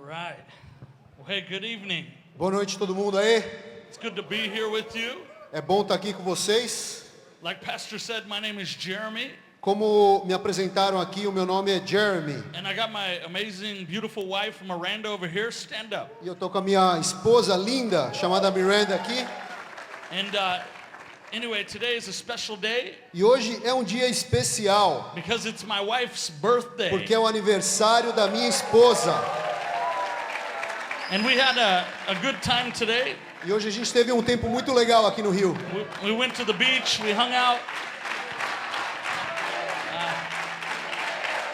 right. Well, hey, good evening. Boa noite todo mundo aí. It's good to be here with you. É bom estar aqui com vocês. Like Pastor said, my name is Jeremy, Como me apresentaram aqui, o meu nome é Jeremy. and I got my amazing, beautiful wife Miranda over here. Stand up. E eu tô com a minha esposa linda, chamada Miranda aqui. And anyway, today is a special day E hoje é um dia especial, because it's my wife's birthday. porque é o aniversário da minha esposa. And we had a good time today. E hoje a gente teve um tempo muito legal aqui no Rio. We went to the beach, we hung out.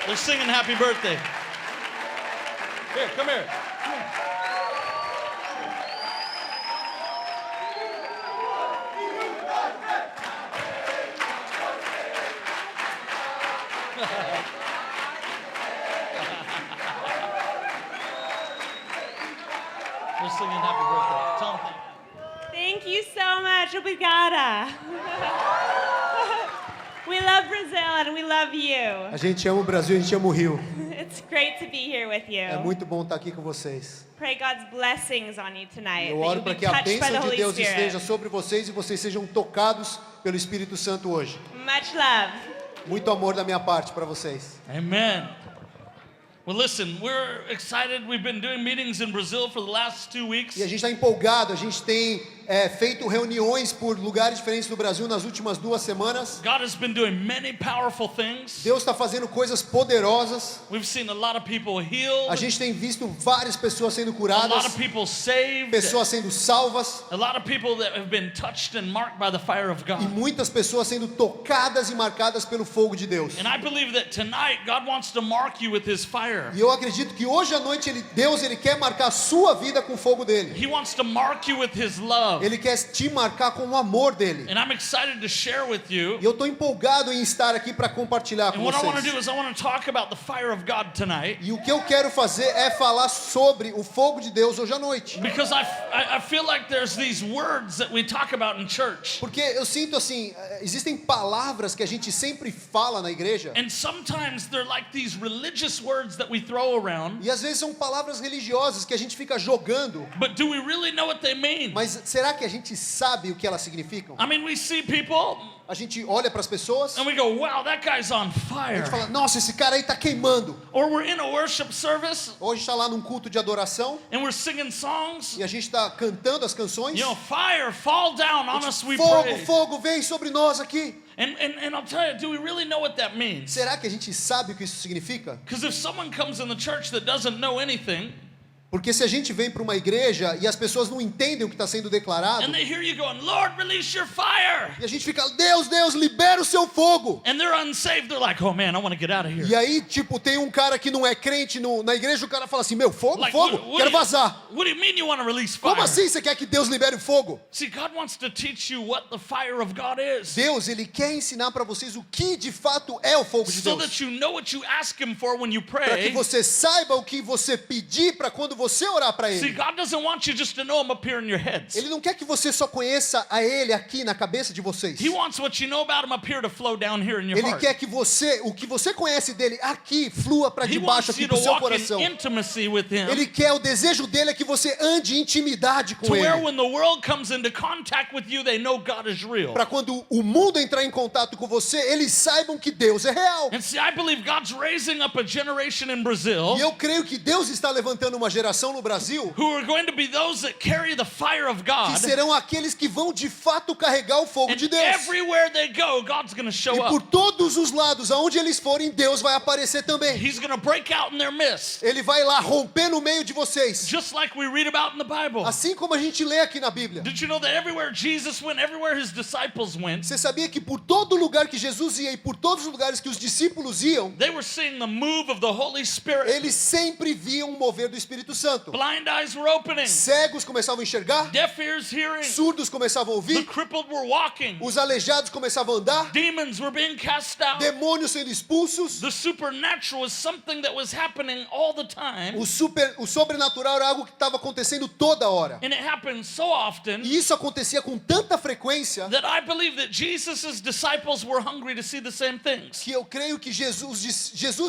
They're singing happy birthday. Here, come here. They're singing happy birthday. Tell them. Thank you so much. Obrigada. We love Brazil and we love you. A gente ama o Brasil, a gente ama o Rio. It's great to be here with you. É muito bom estar aqui com vocês. Pray God's blessings on you tonight. Eu that oro you'll para be que a touched by the bênção de Holy Deus Spirit. esteja sobre vocês e vocês sejam tocados pelo Espírito Santo hoje. Much love. Muito amor da minha parte para vocês. Amen. Well, listen, we're excited. We've been doing meetings in Brazil for the last 2 weeks. E a gente está empolgado, a gente tem feito reuniões por lugares diferentes do Brasil nas últimas 2 semanas. God has been doing many powerful things. Deus está fazendo coisas poderosas. We've seen a lot of people healed, A gente tem visto várias pessoas sendo a lot curadas, of people saved, pessoas sendo salvas a lot of people that have been touched and marked by the fire of e God. muitas pessoas sendo tocadas e marcadas pelo fogo de Deus. And I believe that tonight God wants to mark you with His fire. E eu acredito que hoje à noite Deus quer marcar a sua vida com o fogo dele. He wants to mark you with His love. Ele quer te marcar com o amor dele. And I'm excited to share with you. E eu estou empolgado em estar aqui para compartilhar com And what I want to do vocês. is I want to talk about the fire of God tonight. E o que eu quero fazer é falar sobre o fogo de Deus hoje à noite. Because I feel like there's these words that we talk about in church. Porque eu sinto assim, existem palavras que a gente sempre fala na igreja. And sometimes they're like these religious words that we throw around. E às vezes são palavras religiosas que a gente fica jogando. But do we really know what they mean? Mas será que a gente sabe o que elas significam? I mean, we see people A gente olha para as pessoas, and we go, wow, that guy's on a fire. gente fala, nossa, esse cara aí tá queimando. Or we're in a worship service Hoje está lá num culto de adoração and we're singing songs. e a gente está cantando as canções. You know, fire, fall down on us, we Fogo, pray. fogo, vem sobre nós aqui. And I'll tell you, do we really know what that means? Será que a gente sabe o que isso significa? Because if someone comes in the church that doesn't know anything, Porque se a gente vem para uma igreja e as pessoas não entendem o que está sendo declarado, and they hear you going, Lord, release your fire, e a gente fica, Deus, Deus, libera o seu fogo. and they're unsaved, they're like, oh man, I want to get out of here. E aí, tipo, tem um cara que não é crente na igreja, o cara fala assim, meu, fogo, Like, fogo, quero vazar. what do you mean you want to release fire? Como assim você quer que Deus libere o fogo? See, God wants to teach you what the fire of God is, Deus, Ele quer ensinar para vocês o que de fato é o fogo de so Deus. that you know what you ask Him for when you Para que pray. você saiba o que você pedir para quando você orar para See, Ele. God doesn't want you just to know Him up here in your heads. Ele não quer que você só conheça a Ele aqui na cabeça de vocês. He wants what you know about Him up here to flow down here in your Ele heart. quer que o que você conhece dele aqui, flua para He debaixo wants you aqui to do seu walk coração. in intimacy with Him, Ele quer, o desejo dele é que você ande em intimidade to com where Ele. when the world comes into contact with you, they know God is real. Para quando o mundo entrar em contato com você, eles saibam que Deus é real. And see, I believe God's raising up a generation in Brazil E eu creio que Deus está levantando uma geração no Brasil who are going to be those that carry the fire of que God. serão aqueles que vão de fato carregar o fogo And de Deus. everywhere they go, God's going to show E por up. todos os lados, aonde eles forem, Deus vai aparecer também. He's going to break out in their midst, Ele vai lá romper no meio de vocês. just like we read about in the Bible. Assim como a gente lê aqui na Bíblia. Did you know that everywhere Jesus went, everywhere His disciples went, Você sabia que por todo lugar que Jesus ia e por todos os lugares que os discípulos iam, they were seeing the move of the Holy Spirit. eles sempre viam o mover do Espírito Santo. Blind eyes were opening, Cegos começavam a enxergar, deaf ears hearing, surdos começavam a the ouvir, crippled were walking, os aleijados começavam a andar, demons were being cast out. demônios sendo expulsos. The supernatural was something that was happening all the time, O sobrenatural era algo que estava acontecendo toda hora. and it happened so often E isso acontecia com tanta frequência that I believe that Jesus' disciples were hungry to see the same things. que eu creio que Jesus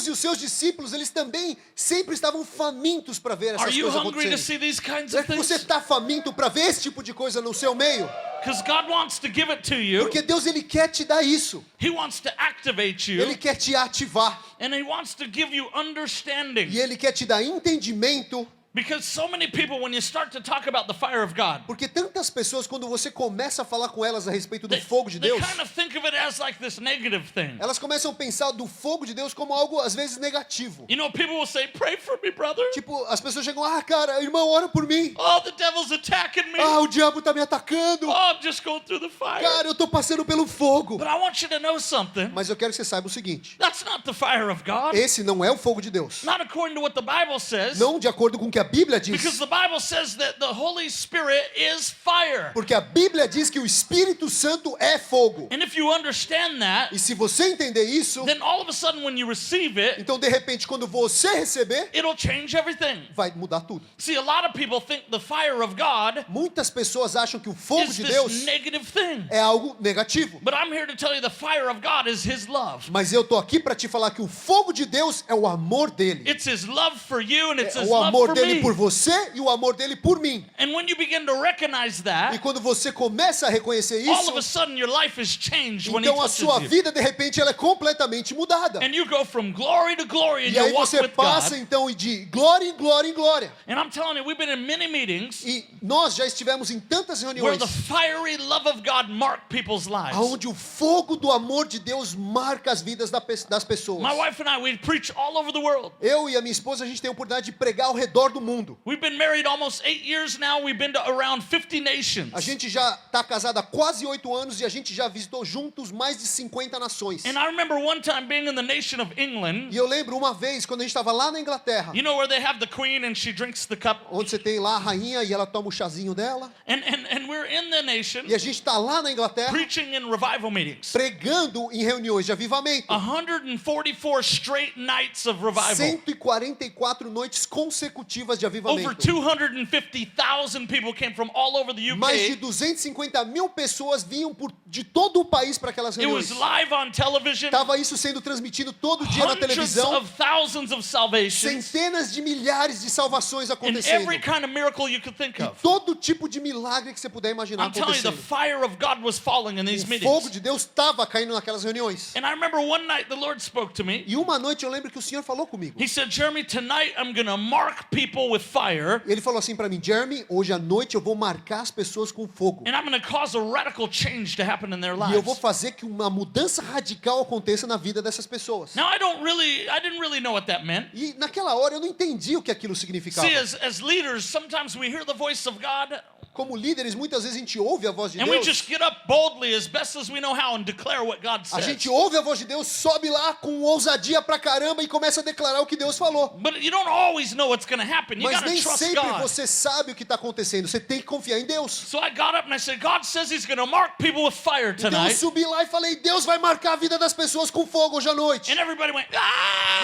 e os seus discípulos, eles também sempre estavam famintos para ver ver Are essas you coisas hungry to acontecerem? see these kinds Será of que você things? está faminto para ver esse tipo de coisa no seu meio? Because God wants to give it to you. Porque Deus ele quer te dar isso. He wants to activate you. Ele quer te ativar. And He wants to give you understanding. E ele quer te dar entendimento. Because so many people, when you start to talk about the fire of God, Porque tantas pessoas, quando você começa a falar com elas a respeito do they, fogo de they Deus, kind of think of it as like this negative thing. elas começam a pensar do fogo de Deus como algo, às vezes, negativo. You know, people will say, pray for me, brother. Tipo, as pessoas chegam, cara, irmão, ora por mim. Oh, the devil's attacking me. O diabo tá me atacando. Oh, I'm just going through the fire. Cara, eu tô passando pelo fogo. But I want you to know something. Mas eu quero que você saiba o seguinte. That's not the fire of God. Esse não é o fogo de Deus. Not according to what the Bible says. Não de acordo com o que a Bíblia Because diz. the Bible says that the Holy Spirit is fire. Porque a Bíblia diz que o Espírito Santo é fogo. And if you understand that, E se você entender isso, then all of a sudden when you receive it, então de repente quando você receber, it'll change everything. vai mudar tudo. See, a lot of people think the fire of God Muitas pessoas acham que o fogo is de this Deus negative thing. é algo negativo. But I'm here to tell you the fire of God is His love. Mas eu tô aqui para te falar que o fogo de Deus é o amor dele. It's His love for you and it's É His o love amor for dele me. por você e o amor dele por mim. And when you begin to recognize E that, quando você começa a reconhecer all isso, of a sudden your life is changed when He então a touches sua you. vida de repente ela é completamente mudada. And you go from glory to glory in E aí your walk você with passa God. então de glória em glória em glória. And I'm telling you, we've been in many meetings E nós já estivemos em tantas where reuniões the fiery love of God marked people's lives. onde o fogo do amor de Deus marca as vidas das pessoas. My wife and I, we preach all over the world. Eu e a minha esposa, a gente tem a oportunidade de pregar ao redor do mundo. We've been married almost 8 years now. We've been to around 50 nations. A gente já está casado há quase 8 anos e a gente já visitou juntos mais de 50 nações. And I remember one time being in the nation of England. E eu lembro uma vez, quando a gente estava lá na Inglaterra, You know where they have the queen and she drinks the cup? onde você tem lá a rainha e ela toma o chazinho dela. And we're in the nation E a gente está lá na Inglaterra preaching in revival meetings. pregando em reuniões de avivamento. 144 straight nights of revival. 144 noites consecutivas de Over avivamento. 250,000 people came from all over the Mais de UK. 250 mil pessoas vinham de todo o país para aquelas It was reuniões. live on television. Estava isso sendo transmitido todo dia na Hundreds televisão. of thousands of salvations. Centenas de milhares de salvações And acontecendo. every kind of miracle you could think E of. todo tipo de milagre que você puder imaginar I'm telling you, the acontecendo. fire of God was falling in these O fogo meetings. de Deus estava caindo naquelas reuniões. And I remember one night the Lord spoke to me. E uma noite eu lembro que o Senhor falou comigo. He said, Jeremy, tonight I'm going to mark people with fire. Ele falou assim para mim, Jeremy, hoje à noite eu vou marcar as pessoas com fogo. And I'm going to cause a radical change to happen in their E eu vou lives. fazer que uma mudança radical aconteça na vida dessas pessoas. Now, I didn't really know what that meant. E naquela hora eu não entendi o que aquilo significava. See, as leaders, sometimes we hear the voice of God Como líderes, muitas vezes a gente ouve a voz de and we Deus. just get up boldly as best as we know how and declare what God A says. gente ouve a voz de Deus, sobe lá com ousadia pra caramba e começa a declarar o que Deus falou. But you don't always know what's going to happen. You Mas got to nem trust sempre God. você sabe o que está acontecendo. Você tem que confiar em Deus. So I got up and I said, God says He's going to mark people with fire Então eu tonight. subi lá e falei, Deus vai marcar a vida das pessoas com fogo hoje à noite. And everybody went, E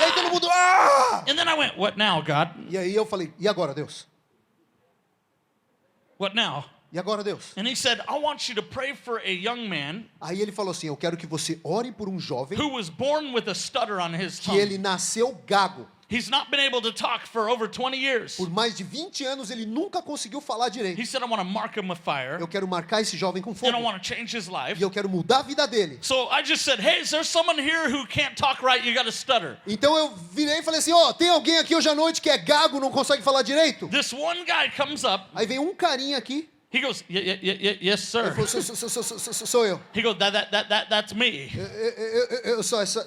aí todo ah! mundo, ah! And then I went, what now, God? E aí eu falei, e agora, Deus? What now? E agora, Deus? And He said, I want you to pray for a young man Aí ele falou assim, eu quero que você ore por um jovem who was born with a stutter on his que tongue. ele nasceu gago. He's not been able to talk for over 20 years. Por mais de 20 anos ele nunca conseguiu falar direito. He said, I want to mark him with fire Eu quero marcar esse jovem com and fogo. I want to change his life. E eu quero mudar a vida dele. So I just said, hey, is there someone here who can't talk right? You got to stutter. Então eu virei e falei assim, ó, tem alguém aqui hoje à noite que é gago, não consegue falar direito? This one guy comes up. Aí vem um carinha aqui, He goes, yes, ele sir. falou, sou eu. He goes, that's me. Eu sou essa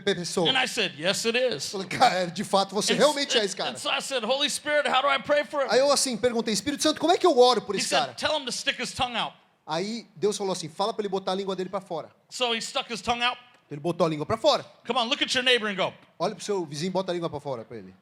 pessoa. And I said, yes, it is. Eu falei, cara, de fato, você realmente é esse cara. And so I said, Holy Spirit, how do I pray for him? Aí eu assim, perguntei, Espírito Santo, como é que eu oro por He esse cara? said, tell him to stick his tongue out. Aí Deus falou assim, fala pra ele botar a língua dele pra fora. So he stuck his tongue out. Ele botou a língua pra fora. Come on, look at your neighbor and go. Olha pro seu vizinho, bota a língua pra fora pra ele.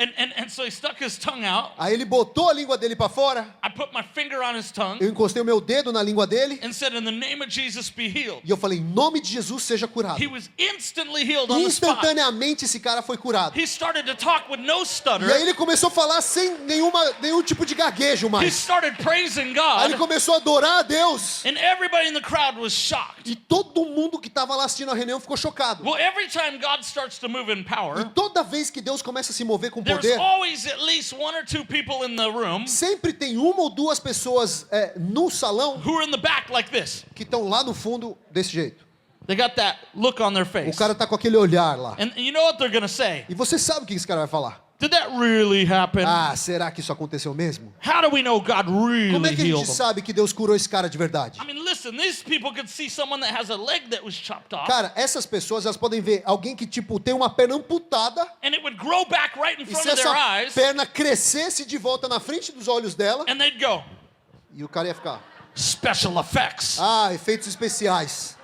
And so he stuck his tongue out. Aí ele botou a língua dele pra fora. I put my finger on his tongue Eu encostei o meu dedo na língua dele. and said, in the name of Jesus, be healed. E eu falei, em nome de Jesus, seja curado. He was instantly healed on the spot. Instantaneamente esse cara foi curado. He started to talk with no E aí stutter. ele começou a falar sem nenhum tipo de gaguejo He mais. started praising Aí ele God. começou a adorar a Deus. And everybody in the crowd was shocked. E todo mundo que estava lá assistindo a reunião ficou chocado. Well, every time God starts to move in E power, toda vez que Deus começa a se mover com there's there's poder, always at least one or two people in the room sempre tem uma ou duas pessoas no salão who are in the back like this. que estão lá no fundo desse jeito. They got that look on their face. O cara tá com aquele olhar lá. And you know what they're going to say? E você sabe o que esse cara vai falar? Did that really happen? Ah, será que isso aconteceu mesmo? How do we know God Como really é que a healed gente them? sabe que Deus curou esse cara de verdade? I mean, listen, these people could see someone that has a leg that was chopped off, Cara, essas pessoas, elas podem ver alguém que, tipo, tem uma perna amputada, and it would grow back right in e front se of their essa eyes, perna crescesse de volta na frente dos olhos dela, and they'd go, e o cara ia ficar, special effects. ah, efeitos especiais.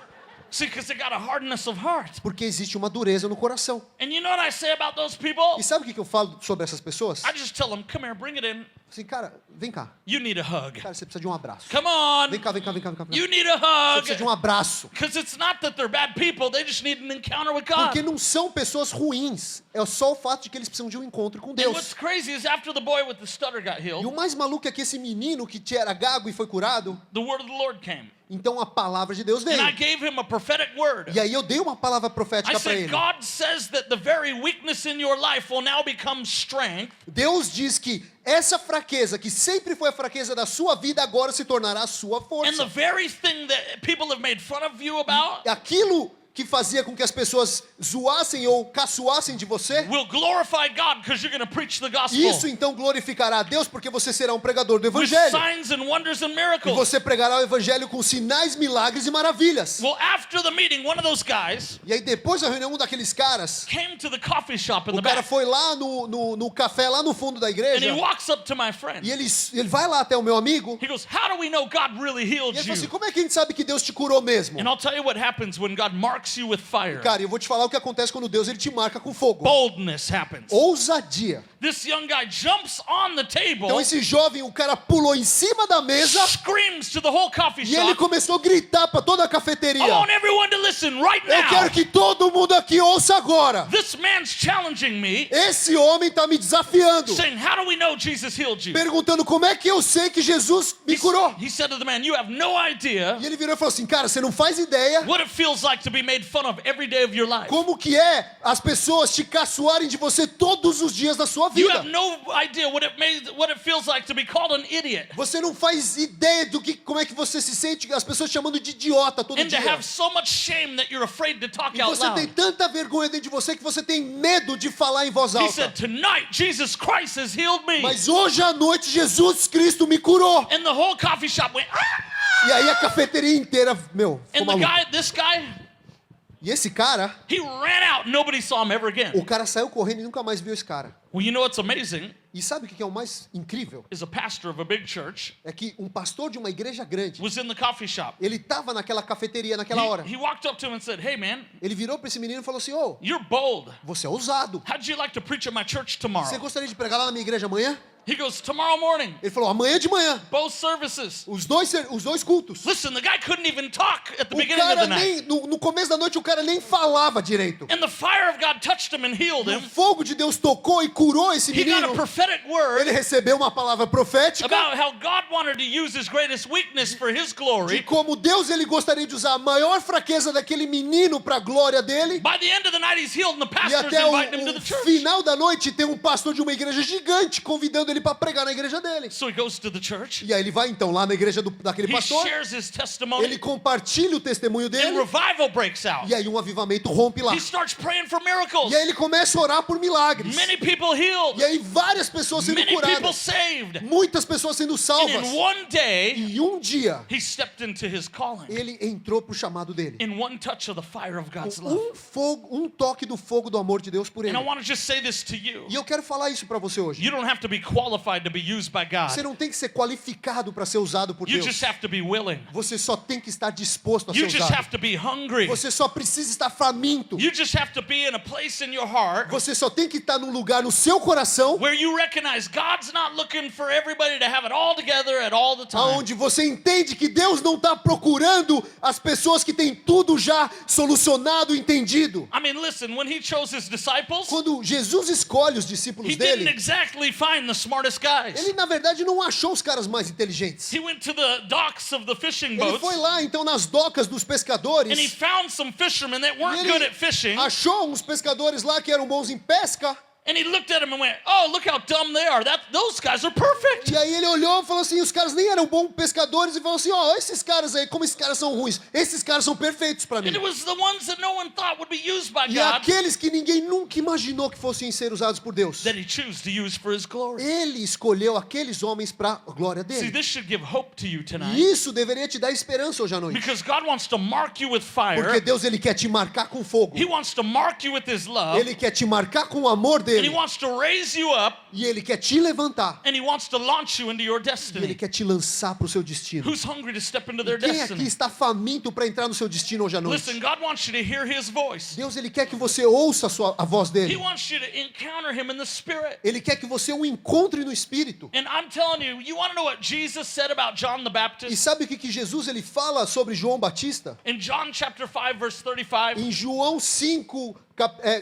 See, because they got a hardness of heart. Porque existe uma dureza no coração. And you know what I say about those people? E sabe o que eu falo sobre essas pessoas? I just tell them, come here, bring it in. Assim, cara, vem cá. You need a hug. Cara, você precisa de um abraço. Come on. Vem cá, vem cá, vem cá, vem cá. You need a Você precisa de hug. um abraço. Because it's not that they're bad people, they just need an encounter with God. Porque não são pessoas ruins. É só o fato de que eles precisam de um encontro com And what's Deus. crazy is after the boy with the stutter got E o healed, mais maluco é que esse menino que era gago e foi curado, the word of the Lord came. então a palavra de Deus And I veio. gave him a prophetic word. E aí eu dei uma palavra I profética para said, ele. God says that the very weakness in your life will now become strength. Deus diz que essa fraqueza, que sempre foi a fraqueza da sua vida, agora se tornará a sua And the força. very thing that people have made fun of you about Aquilo que fazia com que as pessoas zoassem ou caçoassem de você, will glorify God because you're going to preach the gospel. isso então glorificará a Deus, porque você será um pregador do With Evangelho. signs and wonders and E miracles. você pregará o Evangelho com sinais, milagres e maravilhas. Well, after the meeting, one of those guys E aí depois da reunião, um daqueles caras, came to the coffee shop in the o cara back. foi lá no café, lá no fundo da And igreja, he walks up to my friend. e ele vai lá até o meu amigo, He goes, how do we know God really e healed ele falou assim, you? como é que a gente sabe que Deus te curou mesmo? And I'll tell you what happens when God marks you with fire. Cara, eu vou te falar o que acontece quando Deus ele te marca com fogo. Boldness happens. Ousadia. This young guy jumps on the table, Então esse jovem, o cara pulou em cima da mesa screams to the whole coffee e ele shop. começou a gritar para toda a I cafeteria. want everyone to listen right Eu now. quero que todo mundo aqui ouça agora. This man's challenging me, Esse homem está me desafiando, saying, how do we know Jesus healed you? perguntando como é que eu sei que Jesus me curou. He said to the man, you have no idea E ele virou e falou assim, cara, você não faz ideia what it feels like to be made fun of every day of your life. como que é as pessoas te caçoarem de você todos os dias da sua You vida. have no idea what it feels like to be called an idiot Você não faz ideia do que, como é que você se sente, as pessoas te chamando de idiota todo and to dia. have so much shame that you're afraid to talk E out você tem loud. tanta vergonha dentro de você que você tem medo de falar em voz He alta. said, tonight Jesus Christ has healed me. Mas hoje à noite Jesus Cristo me curou. And the whole coffee shop went, ah! E aí a cafeteria inteira, ficou And maluca. this guy, E esse cara, he ran out. Nobody saw him ever again. o cara saiu correndo e nunca mais viu esse cara. Well, you know what's amazing E sabe o que é o mais incrível? is a pastor of a big church É que um pastor de uma igreja grande, was in the coffee shop. ele estava naquela cafeteria naquela hora. He walked up to him and said, hey man, Ele virou para esse menino e falou assim, ô, you're bold. você é ousado. How'd you like to preach at my church Você tomorrow? gostaria de pregar lá na minha igreja amanhã? He goes, tomorrow morning, Ele falou, amanhã de manhã. both services. Os dois cultos. Listen, the guy couldn't even talk at the O beginning of cara the night. nem, no começo da noite o cara nem falava direito. And the fire of God touched him and healed O him. fogo de Deus tocou e curou esse He got a menino. prophetic word Ele recebeu uma palavra profética about how God wanted to use his greatest weakness for his de glory. como Deus ele gostaria de usar a maior fraqueza daquele menino para a glória dele. By the end of the night, he's healed, and the E pastor's até inviting him to the o church. final da noite tem um pastor de uma igreja gigante convidando ele para pregar na igreja dele. So he goes to the church. E aí ele vai então lá na igreja daquele He pastor, shares his testimony, ele compartilha o testemunho and dele revival breaks out. e aí um avivamento rompe lá. He starts praying for miracles. E aí ele começa a orar por milagres. Many people healed. E aí várias pessoas sendo Many people curadas, saved. muitas pessoas sendo And salvas. in one day, E um dia he stepped into his calling. ele entrou pro chamado dele. In one touch of the fire of God's love. Um toque do fogo do amor de Deus por ele. And I want to just say this to you. E eu quero falar isso para você hoje. You don't have to be qualified to be used by Você God. não tem que ser qualificado para ser usado por You Deus. just have to be willing. Você só tem que estar disposto a ser You just usado. have to be hungry. Você só precisa estar faminto. You just have to be in a place in your heart Você só tem que estar num lugar no seu coração where you recognize God's not looking for everybody to have it all together at all the time. aonde você entende que Deus não está procurando as pessoas que têm tudo já solucionado, entendido. I mean, listen, when he chose his disciples, Quando Jesus escolhe os discípulos he didn't dele, exactly find the smartest guys. ele na verdade não achou os caras mais inteligentes. He went to the docks of the fishing Ele boats foi lá então nas docas dos and he pescadores found some fishermen that e weren't good ele at fishing. achou uns pescadores lá que eram bons em pesca And he looked at him and went, "Oh, look how dumb they are. Those guys are perfect." E aí ele olhou e falou assim, os caras nem eram bons pescadores, e falou assim, ó, esses caras aí, como esses caras são ruins, esses caras são perfeitos para mim. And it was the ones that no one thought would be used by E God aqueles que ninguém nunca imaginou que fossem ser usados por Deus, that he chose to use for his glory. ele escolheu aqueles homens para a glória See, dele. this should give hope to you tonight. E isso deveria te dar esperança hoje à noite. Because God wants to mark you with Porque fire. Deus, ele quer te marcar com fogo. He wants to mark you with his love. Ele quer te marcar com o amor And he dele. wants to raise you up. E ele quer te levantar. And he wants to launch you into your E ele destiny. quer te lançar para o seu destino. Who's hungry to step into their Quem aqui destiny? está faminto para entrar no seu destino hoje à Listen, noite? God wants you to hear his voice. Deus, ele quer que você ouça a voz He dele. wants you to encounter him in the spirit. Ele quer que você o encontre no Espírito. And I'm telling you, you want to know what Jesus said about John the E Baptist? sabe o que Jesus ele fala sobre João Batista? In John chapter 5 verse 35, Em João 5,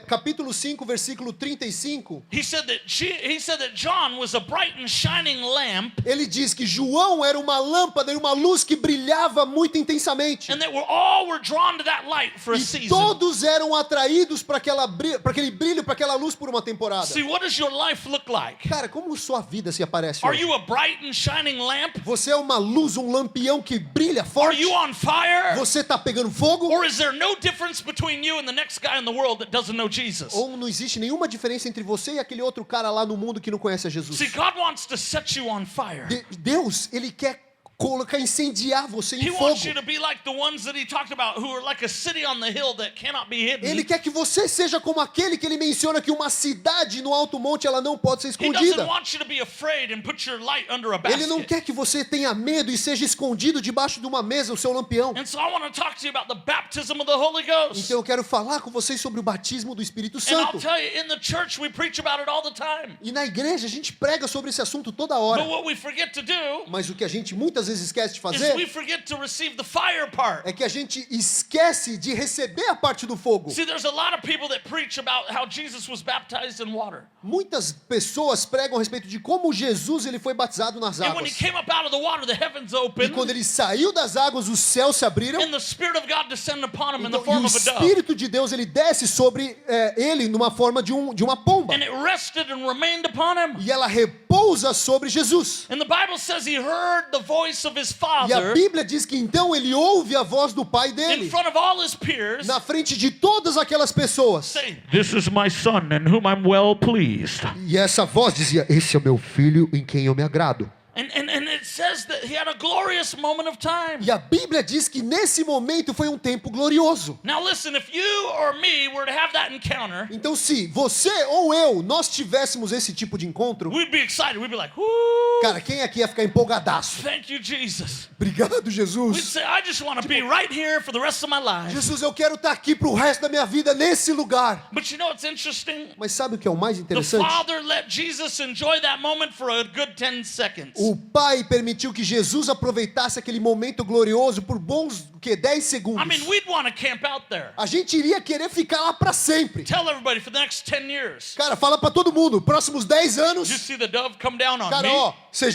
capítulo 5, versículo 35, he said that John was a bright and shining lamp, ele diz que João era uma lâmpada e uma luz que brilhava muito intensamente. and that all were drawn to that light for a E season. todos eram atraídos para aquele brilho, para aquela luz por uma temporada. See, what does your life look like? Cara, como sua vida se aparece Are hoje? you a bright and shining lamp? Você é uma luz, um lampião que brilha Are forte? you on fire? Você está pegando fogo? Or is there no difference between you and the next guy in the world that doesn't know Jesus? Ou não existe nenhuma diferença entre você e aquele outro cara lá no mundo que não conhece a See, Jesus? God wants to set you on fire. Deus, ele quer colocar, incendiar você He em wants fogo. you to be like the ones that he talked about who are like a city on the hill that cannot be hidden. Ele quer que você seja como aquele que ele menciona que uma cidade no alto monte ela não pode ser He doesn't escondida. want you to be afraid and put your light under a Ele não basket. quer que você tenha medo e seja escondido debaixo de uma mesa o seu lampião. And so I want to talk to you about the baptism of the Holy Ghost. Então eu quero falar com vocês sobre o batismo do Espírito And I'll Santo. tell you, in the church we preach about it all the time. E na igreja a gente prega sobre esse assunto toda But hora. what we forget to do Mas o que a gente muitas vezes esquece de is fazer we forget to receive the fire part. é que a gente esquece de receber a parte do fogo. See, there's a lot of people that preach about how Jesus was baptized in water. Muitas pessoas pregam a respeito de como Jesus ele foi batizado nas And when he águas. came up out of the water, the heavens E opened, quando ele saiu das águas, os céus se abriram. and the Spirit of God descended upon him in the Então, e form o of a dove. Espírito de Deus ele desce sobre ele numa forma de uma pomba. And it rested and remained upon him. E ela repousa sobre Jesus. And the Bible says he heard the voice of his E a Father Bíblia diz que então ele ouve a voz do pai in dele front of all his peers na frente de todas aquelas pessoas. say, This is my son in whom I'm well pleased. E essa voz dizia: esse é o meu filho em quem eu me agrado. and it says that he had a glorious moment of time. E a Bíblia diz que nesse momento foi um tempo glorioso. Now listen, if you or me were to have that encounter, Então se você ou eu, nós tivéssemos esse tipo de encontro, we'd be excited. We'd be like, whoo, cara, quem aqui ia ficar empolgadaço? thank you, Jesus. Obrigado, We'd Jesus. say, I just want to be right here for the rest of my life. Jesus, eu quero estar aqui pro resto da minha vida nesse lugar. But you know what's interesting? Mas sabe o que é o mais The interessante? Father let Jesus enjoy that moment for a good 10 seconds. O Pai permitiu que Jesus aproveitasse aquele momento glorioso por bons, 10 I segundos. mean, we'd want to camp out there. A gente iria querer ficar lá para sempre. Tell everybody for the next 10 years. Cara, fala para todo mundo, próximos 10 Did you anos. see the dove come down on Cara, me? ó, você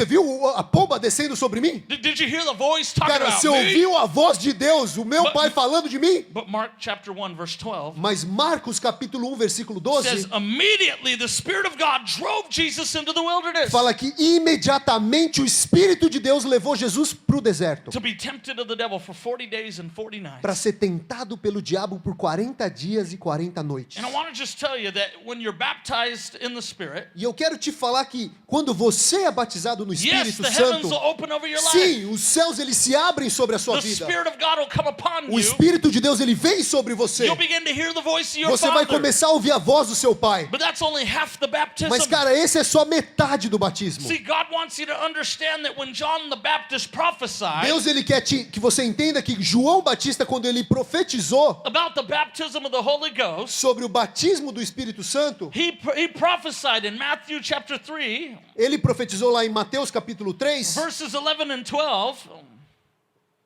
viu a pomba descendo sobre mim? Did you hear the voice talking Cara, about você me? ouviu a voz de Deus, o meu But- Pai falando de mim? But Mark chapter 1 verse 12 Mas Marcos capítulo 1, versículo says 12, immediately the Spirit of God drove Jesus into the wilderness fala que imediatamente o Espírito de Deus levou Jesus para o deserto, to be tempted of the devil for 40 days and 40 nights. para ser tentado pelo diabo por 40 dias e 40 noites. And I want to just tell you that when you're baptized in the Spirit, E eu quero te falar que quando você é batizado no yes, Espírito the heavens Santo, will open over your life. sim, os céus eles se abrem sobre a sua The vida. Spirit of God will come upon O you. Espírito de Deus ele vem sobre você. You'll begin to hear the voice of your Você vai Father. começar a ouvir a voz do seu Pai. But that's only half the baptism. Mas cara, esse é só metade do batismo. See, God wants you to understand that when John the Baptist prophesied Deus ele quer que você entenda que João Batista, quando ele profetizou about the baptism of the Holy Ghost, sobre o batismo do Espírito Santo, he prophesied in Matthew chapter 3, ele profetizou lá em Mateus capítulo 3, verses 11 and 12.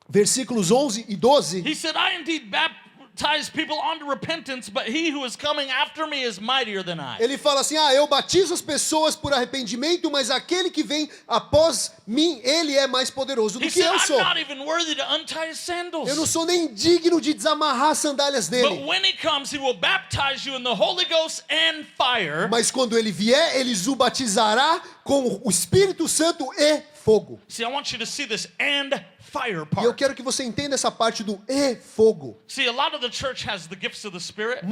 versículos 11 e 12. He said, I indeed baptize people onto repentance, but he who is coming after me is mightier than I. Ele fala assim, eu batizo as pessoas por arrependimento, mas aquele que vem após mim, ele é mais poderoso do He que said, eu I'm sou. not even worthy to untie his sandals. Eu não sou nem digno de desamarrar as sandálias But dele. when he comes, he will baptize you in the Holy Ghost and fire. Mas quando ele vier, ele o batizará com o Espírito Santo e fogo. See, I want you to see this and fire E eu part. quero que você entenda essa parte do e fogo. See, a lot of the church has the gifts of the Spirit.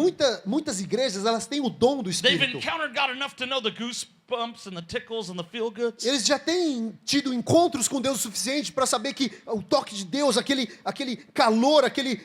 Muitas igrejas, elas têm o dom do They've Espírito. encountered God enough to know the goosebumps and the tickles and the feel goods. Eles já têm tido encontros com Deus o suficiente para saber que o toque de Deus, aquele calor, aquele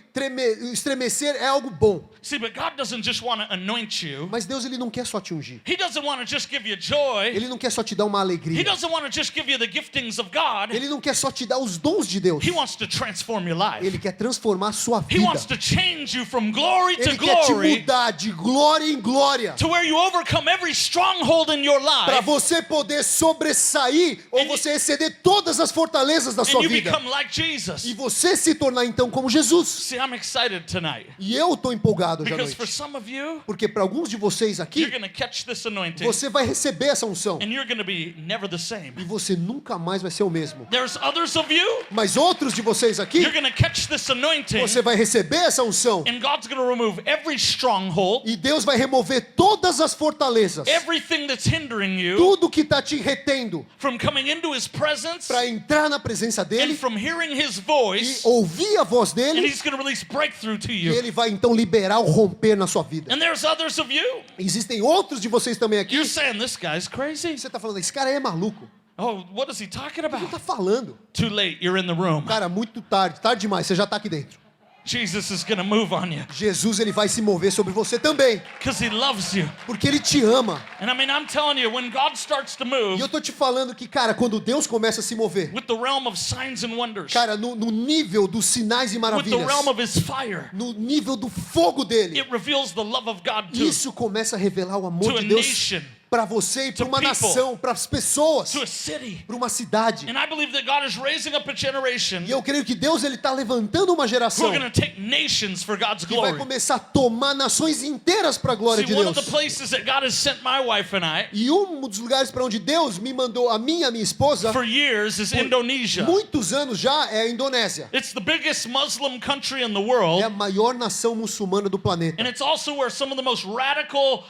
estremecer é algo bom. See, but God doesn't just want to anoint you. Mas Deus, ele não quer só te ungir. He doesn't want to just give you joy. Ele não quer só te dar uma He alegria. doesn't want to just give you the giftings of God. Ele não quer só te dar os dons de Deus. He wants to transform your life. Ele quer transformar a sua He vida. wants to change you from glory to Ele quer te glory mudar de glória em glória. to where you overcome every stronghold in your Para life você poder sobressair ou você exceder todas as fortalezas da and sua you vida. become like Jesus. E você se tornar então como Jesus. See, I'm excited tonight E eu tô empolgado hoje à because for noite. some of you, Porque para alguns de vocês you're aqui, going to catch this anointing você vai receber essa unção. and you're going to be never the same. E você nunca mais vai ser o mesmo. There's others of you, Mas outros de vocês aqui, you're going to catch this anointing você vai receber essa unção. and God's going to remove every stronghold, E Deus vai remover todas as fortalezas. everything that's hindering you Tudo que está te retendo from coming into His presence para entrar na presença and dele from hearing His e voice, ouvir a voz and dele. He's going to release breakthrough to E you. ele vai então liberar o romper na sua vida. And there's others of you, Existem outros de vocês também aqui. you're saying, this guy's crazy. Você está falando, esse cara aí é maluco. Oh, what is he talking O que ele about? está falando? Too late, you're in the room. Cara, muito tarde. Tarde demais, você já está aqui dentro. Jesus is going to move on you Jesus, ele vai se mover sobre você também. because He loves you. Porque ele te ama. And I mean, I'm telling you, when God starts to E move eu tô te falando que, cara, quando Deus começa a se mover, with the realm of signs and wonders, cara, no nível dos sinais e with the maravilhas, realm of His fire, no nível do fogo dele, it reveals the love of God isso começa a revelar o amor to a de Deus nation, para você e para to uma people, nação, para as pessoas, to a city. para uma cidade. And I believe that God is raising up a generation E eu creio que Deus, ele tá levantando uma who geração are going to take nations for God's que vai glory. começar a tomar nações inteiras para a glória See, de one of Deus. the places that God has sent my wife and I E um dos lugares para onde Deus me mandou a minha esposa, for years is Indonesia. muitos anos já, é a Indonésia. It's the biggest Muslim country in the É world. a maior nação muçulmana do planeta. And it's also where some of the most radical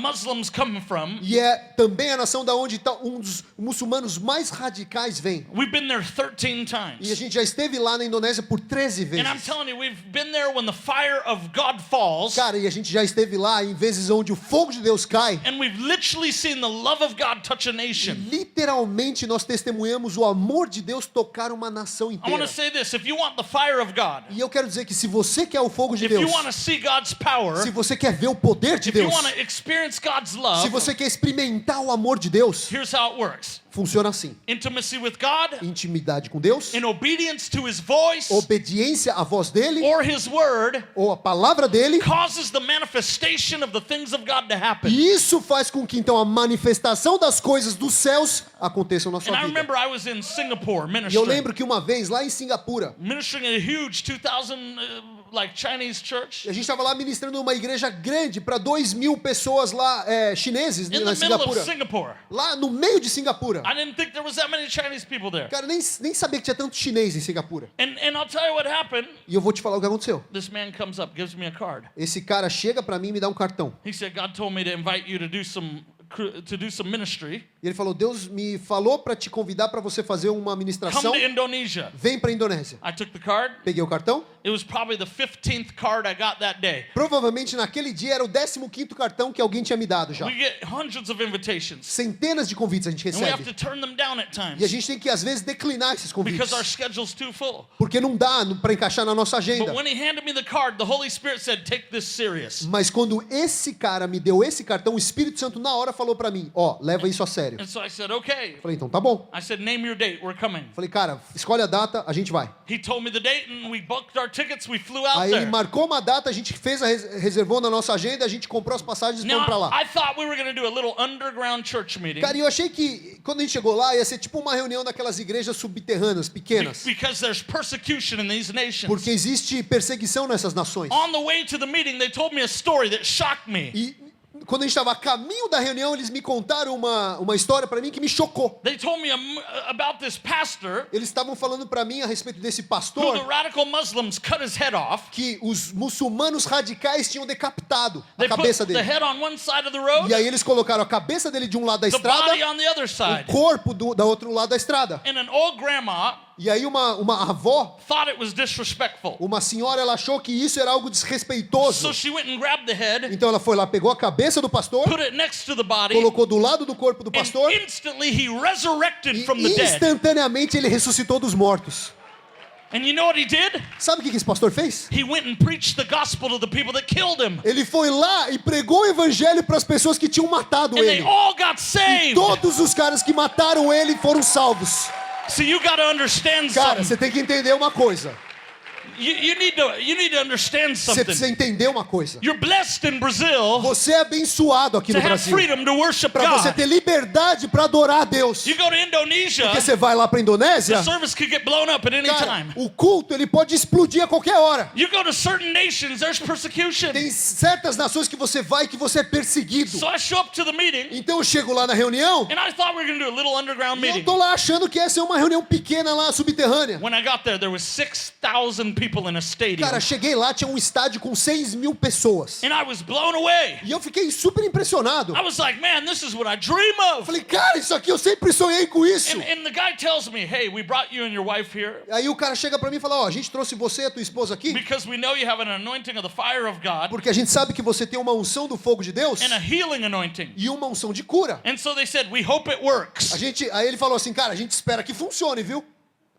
Muslims come from. E é também a nação da onde um dos muçulmanos mais radicais vem. We've been there 13 E a times. gente já esteve lá na Indonésia por 13 And I'm vezes. telling you, we've been there when the fire of God falls. Cara, e a gente já esteve lá em vezes onde o fogo de Deus cai. And we've literally seen the love of God touch a nation. Literalmente nós testemunhamos o amor de Deus tocar uma nação I want to inteira. say this, if you want the fire of God, E eu quero dizer que se você quer o fogo de if you Deus, want to see God's power, se você quer ver o poder de if you Deus, want to experience God's se love, você quer experimentar o amor de Deus, here's how it works. funciona assim: Intimacy with God, intimidade com Deus, in obedience to His voice obediência à voz dele or His word, ou à palavra dele. causes the manifestation of the things of God to happen. E isso faz com que então a manifestação das coisas dos céus aconteçam na And sua I vida. remember I was in Singapore E eu ministering, lembro que uma vez lá em Singapura, ministering a huge 2,000 like Chinese church a gente estava lá ministrando uma igreja grande para 2.000 pessoas lá, chineses, in na the middle of Singapura. Singapore. Lá no meio de Singapura. I didn't think there was that many Chinese people there. Cara, nem sabia que tinha tanto chinês em Singapura. And I'll tell you what happened. E eu vou te falar o que aconteceu. This man comes up, gives me a card. Esse cara chega para mim e me dá um cartão. He said, God told me to invite you to do some ministry. E ele falou, Deus me falou para te convidar para você fazer uma Come ministração. to Indonesia. Vem para Indonésia. I took the card. Peguei o cartão. It was probably the 15th card I got that day. Provavelmente naquele dia era o 15º cartão que alguém tinha me dado já. We get hundreds of invitations. Centenas de convites a gente And we have to recebe. turn them down at E a times gente tem que às vezes declinar esses convites. because our schedule's too full. Porque não dá para encaixar na nossa agenda. But when he handed me the card, the Holy Spirit said, take this serious. Mas quando esse cara me deu esse cartão, o Espírito Santo na hora falou para mim, ó, leva isso a sério. And so I said, okay. Falei, então tá bom. I said, name your date, we're coming. Falei, cara, escolhe a data, a gente vai. He told me the date and we booked our tickets, we flew out Aí ele there. marcou uma data, a gente fez reservou na nossa agenda, a gente comprou as passagens e Now, fomos pra lá. I thought we were going to do a little underground church meeting Cara, e eu achei que quando a gente chegou lá ia ser tipo uma reunião daquelas igrejas subterrâneas, pequenas. because there's persecution in these nations. Porque existe perseguição nessas nações. On the way to the meeting, they told me a story that shocked me. E quando a gente estava a caminho da reunião, eles me contaram uma história para mim que me chocou. They told me about this pastor Eles estavam falando para mim a respeito desse who the pastor radical Muslims cut his head off. que os muçulmanos radicais tinham decapitado a They put cabeça the dele. head on one side of the road, E aí eles colocaram a cabeça dele de um lado da the estrada, body on the other o side. corpo da outro lado da estrada. And an old grandma E aí uma avó, thought it was disrespectful. uma senhora, ela achou que isso era algo desrespeitoso. So she went and grabbed the head, Então ela foi lá, pegou a cabeça do pastor, put it next to the body, colocou do lado do corpo do and pastor instantly he resurrected e from the dead. instantaneamente ele ressuscitou dos mortos. And you know what he did? Sabe o que esse pastor fez? He went and preached the gospel to the people that killed him. Ele foi lá e pregou o evangelho para as pessoas que tinham matado And they ele. all got saved. Todos os caras que mataram ele foram salvos. So you got to understand Cara, something. você tem que entender uma coisa. You need to understand Você precisa something. entender uma coisa. You're blessed in Brazil Você é abençoado aqui to no have Brasil. freedom to worship Para você God. ter liberdade para adorar a Deus. You go to Indonesia, Porque você vai lá para Indonésia, the service could get blown up at any cara, time. o culto ele pode explodir a qualquer hora. You go to certain nations, there's persecution. Tem certas nações que você vai que você é perseguido. So I show up to the meeting, Então eu chego lá na reunião and I thought we were going to do a little underground e eu meeting. tô lá achando que essa é uma reunião pequena lá, subterrânea. When I got there was 6,000 people in a stadium. Cara, cheguei lá, tinha um estádio com 6.000 pessoas. And I was blown away. E eu fiquei super impressionado. I was like, man, this is what I dream Eu of. falei, cara, isso aqui eu sempre sonhei com isso. And the guy tells me, hey, we brought you and your wife here Aí o cara chega pra mim e fala, ó, a gente trouxe você e a tua esposa aqui because we know you have an anointing of the fire of God porque a gente sabe que você tem uma unção do fogo de Deus and a healing anointing. e uma unção de cura. And so they said, we hope it works. Aí ele falou assim, cara, a gente espera que funcione, viu?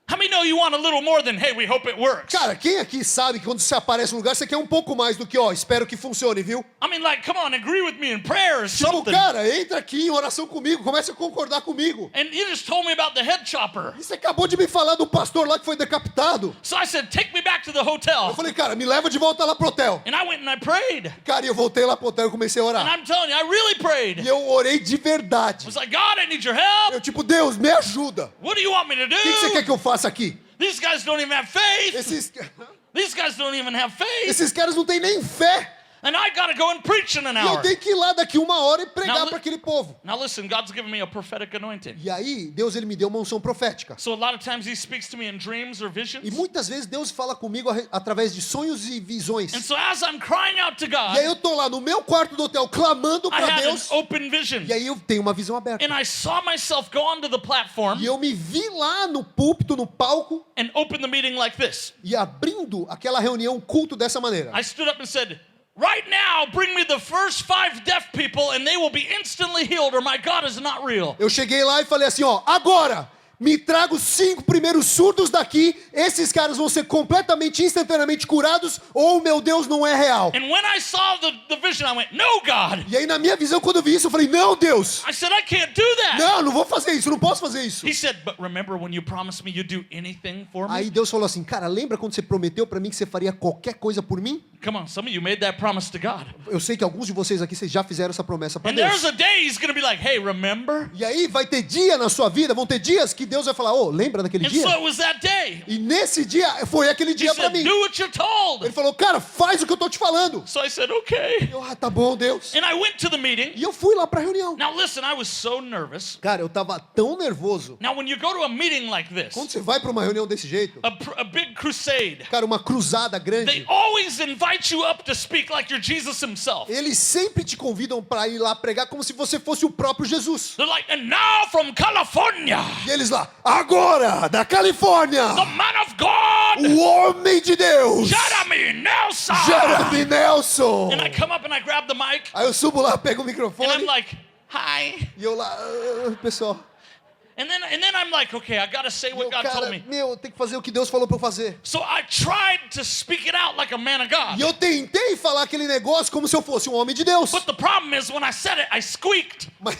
How many know you want a little more than, hey, we hope it works? Cara, quem aqui sabe que quando você aparece no lugar, você quer um pouco mais do que, ó, espero que funcione, viu? I mean, like, come on, agree with me in prayer or Tipo, something. cara, entra aqui em oração comigo, comece a concordar comigo. And you just told me about the head chopper. E você acabou de me falar do pastor lá que foi decapitado. So I said, take me back to the Eu hotel. falei, cara, me leva de volta lá pro hotel. And I went and I prayed. Cara, e eu voltei lá pro hotel e comecei a And orar. I'm telling you, I really prayed. E eu orei de I verdade. was like, God, I need your help. Eu tipo, Deus, me ajuda. What do you want me to O que você do? quer que eu faça aqui? These guys don't even have faith. Esses These guys don't even have faith. caras não têm nem fé. And I got to go and preach in an E eu hour. tenho que ir lá daqui uma hora e pregar Now, para aquele povo. Now listen, God's given me a prophetic anointing. E aí, Deus ele me deu uma unção profética. So a lot of times he speaks to me in dreams or E visions. muitas vezes Deus fala comigo através de sonhos e visões. And so as I'm crying out to E aí God, eu tô lá no meu quarto do hotel clamando I para had an Deus. open vision. E aí eu tenho uma visão aberta. And I saw myself go onto the platform E eu me vi lá no púlpito, no palco, and open the meeting like this. e abrindo aquela reunião, culto dessa maneira. I stood up and said, right now, bring me the first 5 deaf people and they will be instantly healed or my God is not real. Eu cheguei lá e falei assim, ó, agora me traga os 5 primeiros surdos daqui, esses caras vão ser completamente, instantaneamente curados, ou meu Deus não é real. And when I saw the vision, I went, no, God. E aí na minha visão, quando eu vi isso, eu falei, não, Deus, I said, I can't do that. não, não vou fazer isso, não posso fazer isso. He said, but remember when you promised me you'd do anything for me? Aí Deus falou assim, cara, lembra quando você prometeu pra mim que você faria qualquer coisa por mim? Come on, some of you made that promise to God. Eu sei que alguns de vocês aqui, vocês já fizeram essa promessa pra And Deus. there's a day he's going to be like, hey, remember? E aí vai ter dia na sua vida, vão ter dias que Deus vai falar, ô, lembra daquele And dia? so it was that day. E nesse dia, foi aquele He dia pra said, mim. do what you're told. Ele falou, cara, faz o que eu tô te falando. So I said, okay. Eu, tá bom, Deus. And I went to the meeting. E eu fui lá pra reunião. Now listen, I was so nervous. Cara, eu tava tão nervoso. Now when you go to a meeting like this, Quando você vai pra uma reunião desse jeito, a big crusade, cara, uma cruzada they grande, always invite you up to speak like you're Jesus himself. eles sempre te convidam pra ir lá pregar como se você fosse o próprio Jesus. They're like, and now from California, E eles lá, agora, da Califórnia, the man of God, o homem de Deus, Jeremy Nelson. Jeremy Nelson. And I come up and I grab the mic, Aí eu subo lá, pego o and I'm microfone, like, hi. e eu lá, pessoal, And then I'm like, okay, I gotta say what God told cara, me. eu tenho que fazer o que Deus falou pra eu fazer. So I tried to speak it out like a man of God. E eu tentei falar aquele negócio como se eu fosse um homem de Deus. But the problem is when I said it, I squeaked. Mas,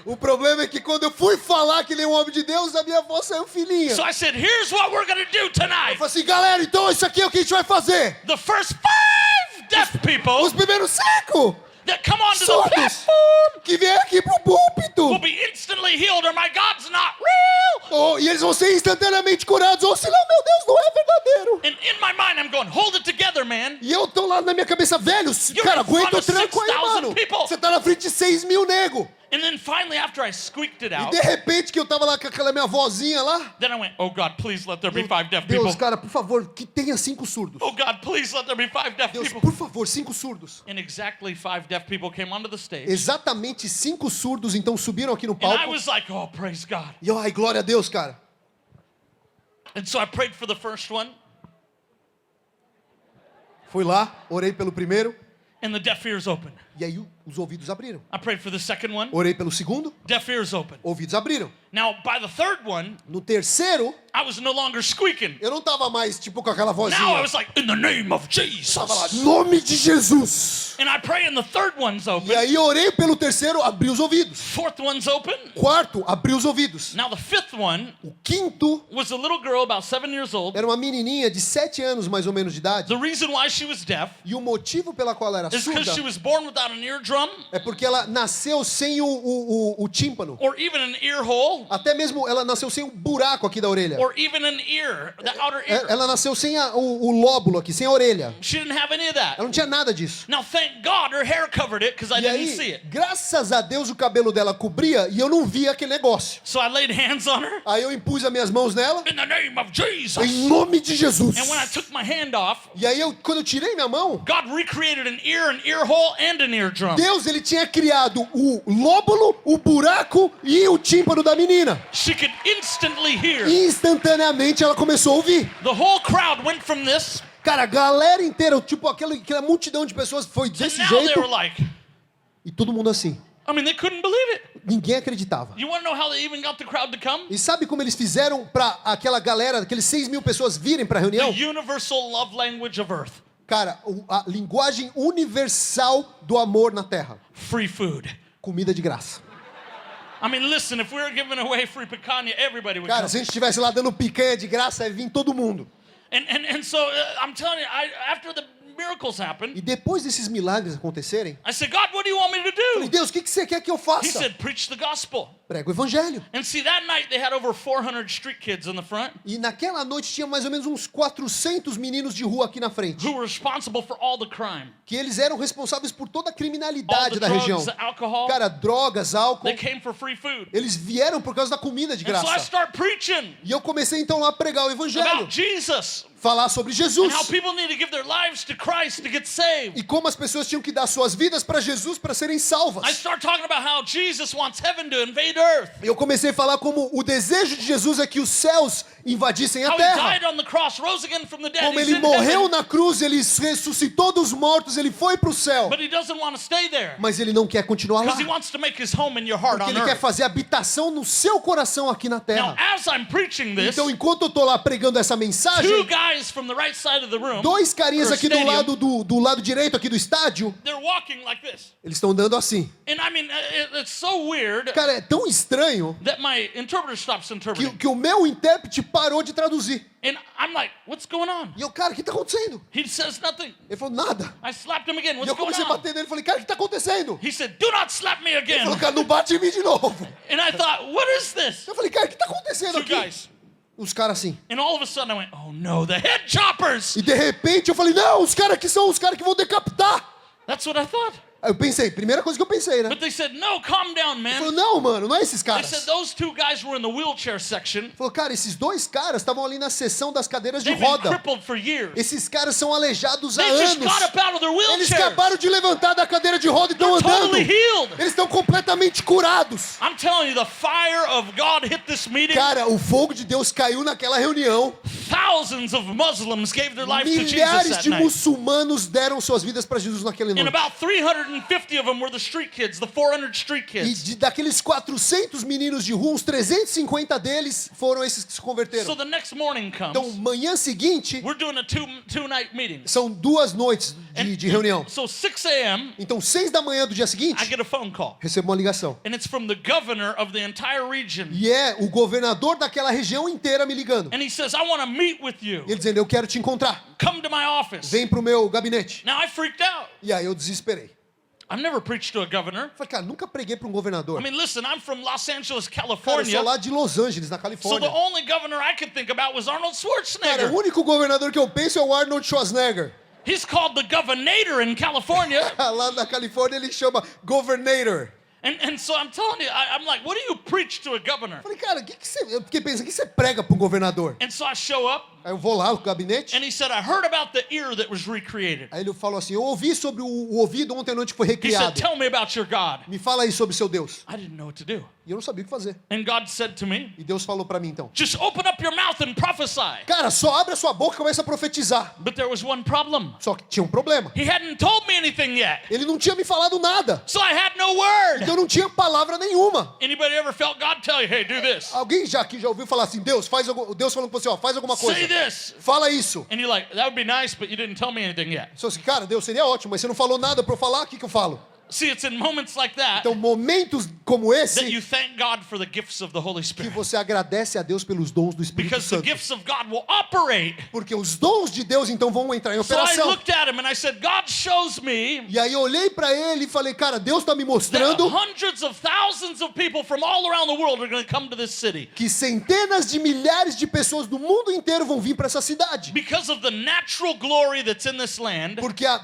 O problema é que quando eu fui falar que nem um homem de Deus, a minha voz saiu fininha. So I said, here's what we're going to do Eu tonight. falei assim, galera, então isso aqui é o que a gente vai fazer. The first 5 deaf people Os primeiros 5 that come onto the surdos platform que vêm aqui pro will púlpito. be instantly healed, or my God's not real. E eles vão ser instantaneamente curados, ou senão, meu Deus, não é verdadeiro. And in my mind, I'm going, hold it together, man. E eu tô lá na minha cabeça, velho, cara, in front aguenta o of tranco aí, 6,000 mano. people. Você tá na frente de 6 mil nego. And then finally, after I squeaked it E out, de repente que eu tava lá com aquela minha vozinha lá. then I went, oh God, please let there be 5 deaf Deus, people. cara, por favor, que tenha 5 surdos. Oh God, please let there be 5 deaf Deus, people. por favor, 5 surdos. And exactly 5 deaf people came onto the stage. Exatamente 5 surdos então subiram aqui no And I palco. was like, oh, praise God. E eu, ai, glória a Deus, cara. And so I prayed for the first one, Fui lá, orei pelo primeiro, and the deaf ears opened. e aí os ouvidos abriram. I prayed for the second one, Orei pelo segundo, deaf ears opened. ouvidos abriram. Now, by the third one, No terceiro, I was no longer squeaking. eu não tava mais tipo com aquela Now I vozinha. was like, in the name of Jesus. Tava lá, nome de Jesus. And I pray, and the third one's E open. aí orei pelo terceiro, abri os ouvidos. Fourth one's open. Quarto, abri os ouvidos. Now the fifth one O quinto was a little girl about 7 years old. era uma menininha de 7 anos mais ou menos de idade. The reason why she was deaf E o motivo pela qual ela era is because she surda was born without an eardrum é porque ela nasceu sem o tímpano. or even an ear hole Até mesmo ela nasceu sem um buraco aqui da orelha. or even an ear, the outer ear. Ela nasceu sem o lóbulo aqui, sem a orelha. She didn't have any of that. Ela não tinha nada disso. Now thank God her hair covered it because I E didn't see aí, it. graças a Deus, o cabelo dela cobria e eu não via aquele negócio. So I laid hands on her Aí eu impus as minhas mãos nela, in the name of Jesus. em nome de Jesus. And when I took my hand off, E aí, quando eu tirei minha mão, God recreated an ear hole, and an eardrum. Deus, ele tinha criado o lóbulo, o buraco e o tímpano da menina. She could instantly hear. Instantaneamente ela começou a ouvir. The whole crowd went from this, Cara, a galera inteira, tipo aquela multidão de pessoas foi and desse now they jeito were like, e todo mundo assim. I mean, they couldn't believe it. Ninguém acreditava. You want to know how they even got the crowd to come? E sabe como eles fizeram pra aquela galera, aqueles 6 mil pessoas virem pra The reunião? universal love language of earth. Cara, a linguagem universal do amor na Terra. Free food. Comida de graça. I mean, listen, if we were giving away free picanha, everybody would Cara, come. se a gente estivesse lá dando picanha de graça, ia vir todo mundo. And so I'm telling you, after the miracles happened, E depois desses milagres acontecerem, I said, God, what do you want me to falei, do? Deus, o que você quer que eu He faça? said, preach the gospel. Prega o evangelho. And see, that night they had over 400 street kids in the front E naquela noite tinha mais ou menos uns 400 meninos de rua aqui na frente. who were responsible for all the crime, Que eles eram responsáveis por toda a all criminalidade the da região. drugs, the alcohol. Cara, drogas, álcool. They came for free food. Eles vieram por causa da comida de And so I graça. start preaching E eu comecei então lá a pregar o evangelho. about Jesus Falar sobre and Jesus. how people need to give their lives to Christ to get saved. E como as pessoas tinham que dar suas vidas para Jesus para serem I salvas. start talking about how Jesus wants heaven to invade earth. Eu comecei a falar como o desejo de Jesus é que os céus invadissem a How he terra. died on the cross, rose again from the dead. Como He's ele in morreu heaven, na cruz, ele ressuscitou dos mortos, ele foi para o céu. but he doesn't want to stay there Mas ele não quer continuar lá. because he wants to make his home in your heart Porque on ele quer earth. fazer habitação no seu coração aqui na Now, terra. as I'm preaching this, Então, enquanto eu tô lá pregando essa two mensagem, guys from the right side of the room, dois carinhas or aqui do stadium, lado do lado direito aqui do estádio, they're walking like this. eles estão andando assim. And I mean, it's so weird Cara, é tão estranho that my interpreter stops interpreting. que o meu intérprete parou de traduzir. And I'm like, what's going on? E eu, cara, o que tá acontecendo? He says nothing. Ele falou, nada. I slapped him again. E What's eu going comecei a on? bater nele e falei, cara, o que tá acontecendo? He said, do not slap me Ele falou, again. cara, não bate em mim de novo. And I thought, what is this? Eu falei, cara, o que tá acontecendo Two aqui? guys. Os caras assim. And all of a sudden I went, oh no, the head choppers. E de repente eu falei, não, os caras aqui são os caras que vão decapitar. That's what I thought. Aí eu pensei, primeira coisa que eu pensei, né? But they said, no, calm down, Ele falou, man. não, mano, não é esses They caras. said Ele those two guys were in the wheelchair section. falou, cara, esses dois caras estavam ali na seção das cadeiras de They've been roda. crippled for years. Esses caras são aleijados há They just anos. got up out of their Eles wheelchairs. acabaram de levantar da cadeira de roda e estão They're andando. totally healed. Eles estão completamente curados. I'm telling you, the fire of God hit this meeting. Cara, o fogo de Deus caiu naquela reunião. Thousands of Muslims gave their lives to Jesus Milhares that de night. muçulmanos deram suas vidas para Jesus naquele And noite. about 350 of them were the street kids, the 400 street E kids. daqueles 400 meninos de rua, uns 350 deles foram esses que se So converteram. the next morning Então, comes. manhã seguinte, We're doing a two-night meeting. são 2 noites, de reunião. So 6 a.m., Então, 6 da manhã do dia I seguinte, get a phone call. recebo uma ligação. And it's from the governor of the entire region. E é o governador daquela região inteira me ligando. And he says, I want to meet with you. E ele dizendo, eu quero te encontrar. Come to my office. Vem pro meu gabinete. Now I freaked out. E aí eu desesperei. I've never preached to a governor. Falei, cara, nunca preguei para um governador. I mean, listen, I'm from Los Angeles, Cara, eu California. sou lá de Los Angeles, na So the Califórnia. only governor I could think about was Arnold Cara, Schwarzenegger. o único governador que eu penso é o Arnold Schwarzenegger. He's called the governator in California. Lá na Califórnia ele chama Governator. And so I'm telling you, I'm like, what do you preach to a governor? Falei, cara, o que você... Eu fiquei pensando, o que você prega para um governador? And so I show up, Aí eu vou lá no gabinete. and he said, I heard about the ear that was recreated. Aí ele falou assim, eu ouvi sobre o ouvido ontem à noite que foi He said, recriado. tell me about your God. Me fala aí sobre seu Deus. I didn't know what to do. E eu não sabia o que fazer. And God said to me, E Deus falou para mim então. just open up your mouth and prophesy. Cara, só abre a sua boca e começa a profetizar. But there was one problem. Só que tinha um problema. He hadn't told me anything yet. Ele não tinha me falado nada. So I had no word. Então eu não tinha palavra nenhuma. Anybody ever felt God tell you, hey, do this? Alguém já aqui já ouviu falar assim, Deus falando com você, ó, faz alguma coisa. Say this. Fala isso. And you're like, that would be nice, but you didn't tell me anything yet. Só assim, cara, Deus seria ótimo, mas você não falou nada para eu falar, o que eu falo? See, it's in moments like that Então, momentos como that esse, you thank God for the gifts of the Holy que Spirit. você agradece a Deus pelos dons do Espírito Because the Santo. gifts of God will operate. Porque os dons de Deus, então, vão entrar em So I operação. looked at him and I said, God shows me E aí eu olhei para ele e falei, cara, Deus está me that mostrando hundreds of thousands of people from all around the world are going to come to this city que centenas de milhares de pessoas do mundo inteiro vão vir para essa cidade. because of the natural glory that's in this land.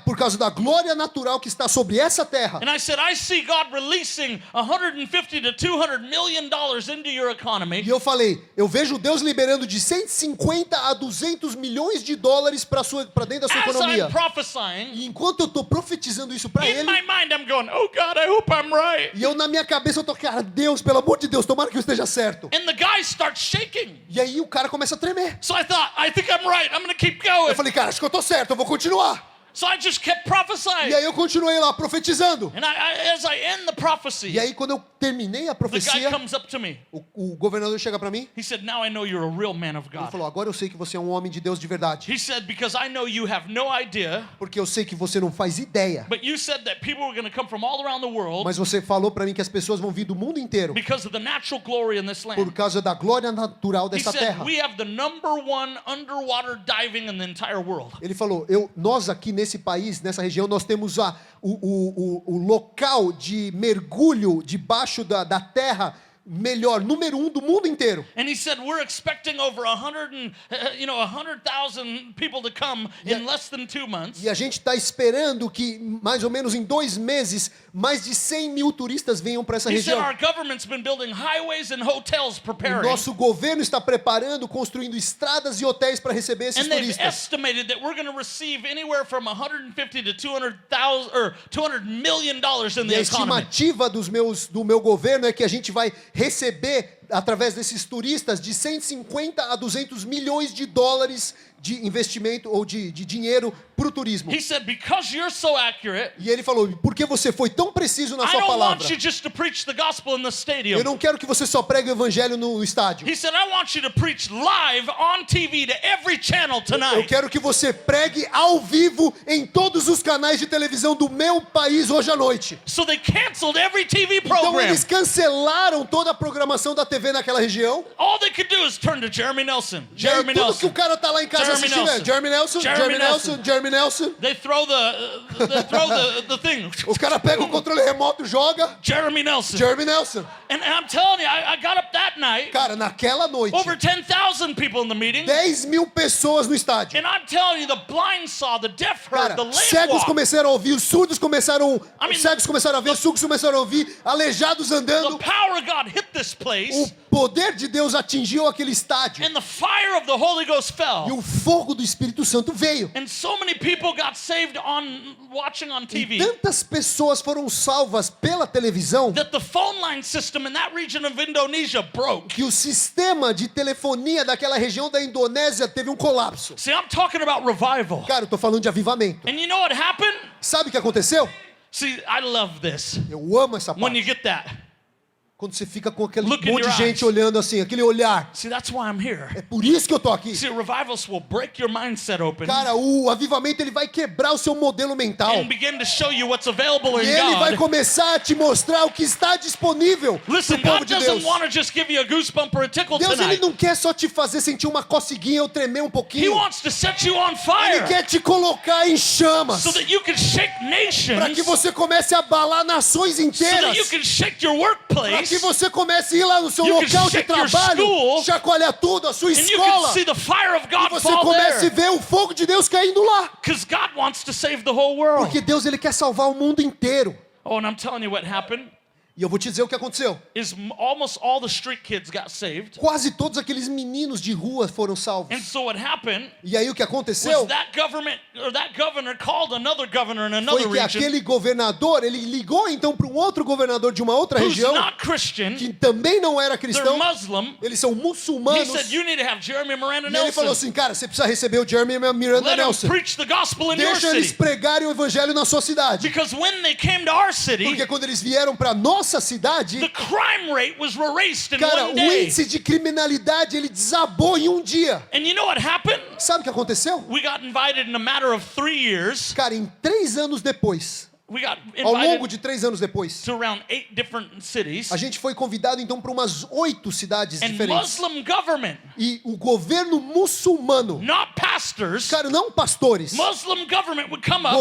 Por causa da glória natural que está sobre essa terra. And I said, I see God releasing 150 to 200 million dollars into your economy. E eu falei, eu vejo Deus liberando de 150 a 200 milhões de dólares para dentro da sua As economia. I'm prophesying, E enquanto eu estou profetizando isso para in ele, my mind I'm going, oh God, I hope I'm right. e eu na minha cabeça eu tô, cara, Deus, pelo amor de Deus, tomara que eu esteja certo. And the guy starts shaking. E aí o cara começa a tremer. So I thought, I think I'm right. I'm going to keep Eu going. falei, cara, acho que eu tô certo, eu vou continuar. So I just kept E prophesying. aí eu continuei lá profetizando. And as I end the prophecy, E aí quando eu terminei a the guy profecia, comes up to me. o governador chega para mim, He said, now I know you're a real man of ele God. falou, agora eu sei que você é um homem de Deus de verdade. He said, because I know you have no idea, Porque eu sei que você não faz ideia. but you said that people were going to come from all around the world Mas você falou para mim que as pessoas vão vir do mundo inteiro because of the natural glory in this por land. causa da glória natural He dessa said, terra. we have the #1 underwater diving in the entire world. Ele falou, nós aqui nesse país, nessa região, nós temos o local de mergulho debaixo da terra melhor, número 1 do mundo inteiro. And he said, we're expecting over 100,000 people to come in less than 2 months. E a gente está esperando que, mais ou menos em 2 meses, mais de 100 mil turistas venham para essa He said, região. our government's been building highways and hotels O preparing. nosso governo está preparando, construindo estradas e hotéis para receber esses And they've turistas. estimated that we're going to receive anywhere from 150 to 200,000 or 200 million dollars in E the a economy. estimativa do meu governo é que a gente vai receber, através desses turistas, de 150 a 200 milhões de dólares de investimento ou de dinheiro para o turismo. He said, because you're so accurate, E ele falou, por que você foi tão preciso na I sua don't palavra? want you just to preach the gospel in the stadium. Eu não quero que você só pregue o evangelho no estádio. He said, I want you to preach live on TV to every channel Eu tonight. quero que você pregue ao vivo em todos os canais de televisão do meu país hoje à noite. So they canceled every TV Então program. eles cancelaram toda a programação da TV naquela região. All they could do is turn to Jeremy Nelson. E aí Jeremy tudo que o Nelson. cara tá lá em casa Jeremy assistindo é Nelson. Jeremy Nelson, Jeremy Jeremy Nelson, Nelson. Jeremy Nelson. They throw the thing. O cara pega o controle remoto, joga. Jeremy Nelson. Jeremy Nelson. And I'm telling you, I got up that night. Cara, naquela noite, Over 10,000 people in the meeting. 10 mil pessoas no estádio. And I'm telling you, the blind saw, the deaf heard, Cara, the lame cegos walked. começaram a ouvir, os surdos começaram, I mean, os cegos começaram a ver, os surdos começaram a ouvir, aleijados The andando. power of God hit this place. O poder de Deus atingiu aquele estádio. And the fire of the Holy Ghost E fell. o fogo do Espírito Santo veio. And so many people got saved watching on E TV tantas pessoas foram salvas pela televisão that the phone line system in that region of Indonesia broke. que o sistema de telefonia daquela região da Indonésia teve um colapso. See, I'm talking about revival. Cara, eu tô falando de avivamento. And you know what happened? Sabe o que aconteceu? See, I love this. Eu amo essa When you parte. get that. Quando você fica com aquele Look in monte de your gente eyes. olhando assim, aquele olhar. See, that's why I'm here. É por isso que eu tô aqui. See, revivals will break your mindset open Cara, o avivamento ele vai quebrar o seu modelo mental. and begin to show you what's available E in ele vai God. começar a te mostrar o que está disponível Listen, pro povo God de doesn't Deus. want to just give you a goosebump or a tickle Deus ele tonight. não quer só te fazer sentir uma coceguinha ou tremer um He pouquinho. wants to set you on Ele fire quer te colocar em chamas. so that you can shake nations, Para que você comece a abalar nações so that inteiras. you can shake your Para workplace, que você comece a ir lá no seu You can local de shake your trabalho, school, chacoalhar tudo, a sua and you escola. can see the fire of E God você fall comece a there. ver o fogo de Deus caindo lá. Because God wants to save the whole world. Porque Deus ele quer salvar o mundo inteiro. Oh, and I'm telling you what happened E eu vou te dizer o que aconteceu. is almost all the street kids got saved. Quase todos aqueles meninos de rua foram And salvos. so what happened E aí o que aconteceu was that governor called another governor in another foi que region aquele governador, ele ligou então para um outro governador de uma outra who's região not Christian, que também não era they're cristão. Muslim. Eles são He muçulmanos. said, you need to have Jeremy Miranda E ele falou Nelson. assim, cara, você precisa receber o Jeremy Miranda Let them Nelson. preach the gospel in your Deixa eles city. pregarem o evangelho na sua cidade. Because when they came to our city, Porque quando eles vieram para nossa cidade, the crime rate was erased in cara, one o day. índice de criminalidade ele desabou em um dia. And you know what happened? Sabe o que aconteceu? We got invited in a matter of 3 years. Cara, em 3 anos depois, We got ao longo invited de 3 anos depois, to around 8 different cities. a gente foi convidado então para umas 8 cidades And diferentes. Muslim government, E o governo muçulmano, not pastors, cara, não pastores, Muslim government would come up,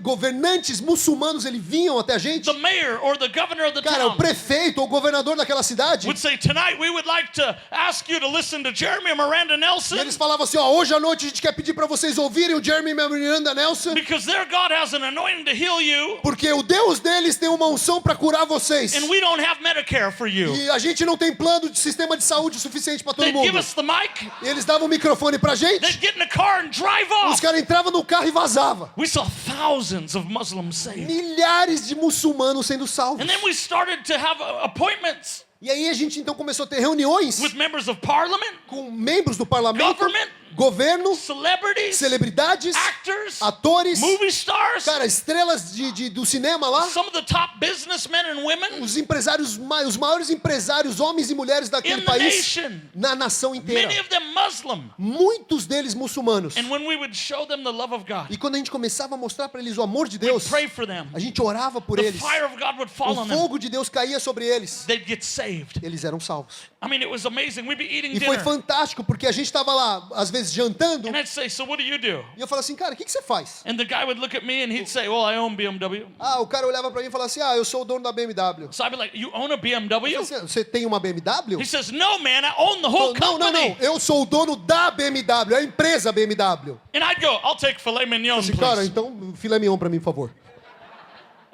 governantes muçulmanos, eles vinham até a gente. the mayor or the governor of the Cara, o town prefeito ou o governador daquela cidade, would say, tonight we would like to ask you to listen to Jeremy Miranda e Nelson eles falavam assim, ó, hoje à noite a gente quer pedir para vocês ouvirem o Jeremy Miranda Nelson, because their God has an anointing to heal you porque o Deus deles tem uma unção para curar vocês. and we don't have Medicare for you. E a gente não tem plano de sistema de saúde suficiente para todo They'd give mundo. us the mic, E eles davam o microfone pra gente, they'd get in the car and drive os off. caras entravam no carro e vazavam. We saw thousands of Muslims saved. Milhares de muçulmanos sendo salvos. And then we started to have appointments E aí a gente então começou a ter reuniões with members of parliament, com membros do parlamento, government, governo, celebrities, celebridades, actors, atores, movie stars, cara, estrelas do cinema lá, some of the top businessmen and women os empresários, os maiores empresários, homens e mulheres daquele in the país, nation, na nação inteira. many of them Muslim. Muitos deles muçulmanos. And when we would show them the love of God, E quando a gente começava a mostrar para eles o amor de we'd Deus, pray for them. a gente orava por The eles. fire of God would fall O on them. fogo de Deus caía sobre eles. They'd get saved. Eles eram salvos. I mean, it was amazing. We'd be eating E foi dinner. fantástico, porque a gente estava lá, às vezes, jantando, And I'd say, so what do you do? e eu falava assim, cara, o que você faz? And the guy would look at me and he'd say, well, I own BMW. Ah, o cara olhava pra mim e falava assim, ah, eu sou o dono da BMW. So I'd be like, you own a BMW? Você tem uma BMW? He says, no, man, I own the whole Não, não, company. não, eu sou o dono da BMW, a empresa BMW. And I'd go, I'll take filet mignon, Assim, cara, please. então, filé mignon pra mim, por favor.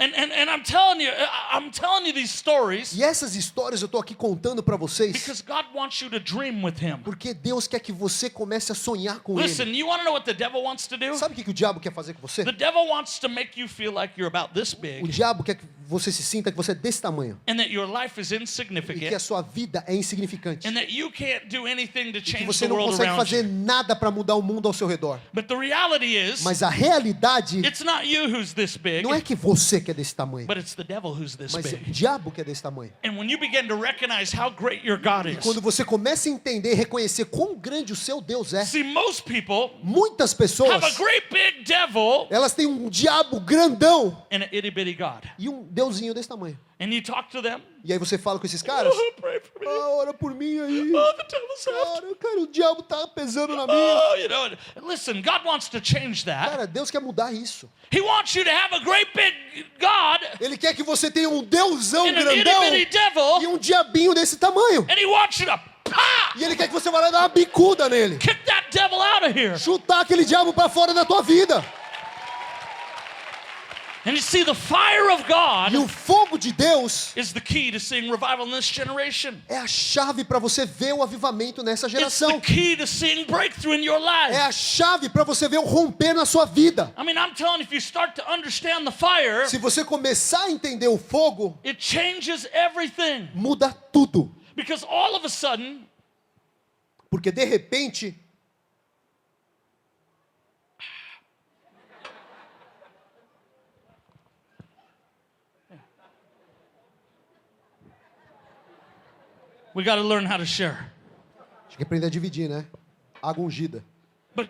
And I'm telling you these stories E essas histórias eu tô aqui contando pra vocês, because God wants you to dream with Him. porque Deus quer que você comece a sonhar com Ele. Listen, you want to know what the devil wants to do? Sabe o que o diabo quer fazer com você? The devil wants to make you feel like you're about this O big diabo quer que você se sinta que você é desse tamanho. and that your life is E que a insignificant sua vida é insignificante. and that you can't do anything to Que change você the não world consegue around fazer you. nada para mudar o mundo ao seu redor. But the reality is, Mas a realidade it's not you who's this big, não é que você que é desse tamanho, but it's the devil who's this mas é o big. diabo que é desse tamanho. And when you begin to recognize how great your God is, Quando você começa a entender e reconhecer quão grande o seu Deus é, see, most people muitas pessoas, have a great big devil elas têm um diabo grandão and an itty bitty God. e um deusinho desse tamanho. And you talk to them, E aí você fala com esses caras, oh, pray for me. ah, ora por mim aí. Oh, the devil's after. Cara, o diabo tá pesando na minha. Oh, you know, and listen, God wants to change that. Cara, Deus quer mudar isso. He wants you to have a great big God Ele quer que você tenha um deusão and an itty grandão bitty e devil, um diabinho desse tamanho. and he wants you to pop, E ele quer que você vá lá dar uma bicuda nele. kick that devil out of here. Chutar aquele diabo pra fora da tua vida. And you see, the fire of E God o fogo de Deus is the key to seeing revival in this generation. é a chave para você ver o avivamento nessa It's the geração. key to seeing breakthrough in your life. É a chave para você ver o romper na sua vida. I mean, I'm telling you, if you start to understand the fire, Se você começar a entender o fogo, it changes everything. muda tudo. Because all of a sudden, Porque de repente, We got to learn how to share. Tem que aprender a dividir, né? Água ungida. But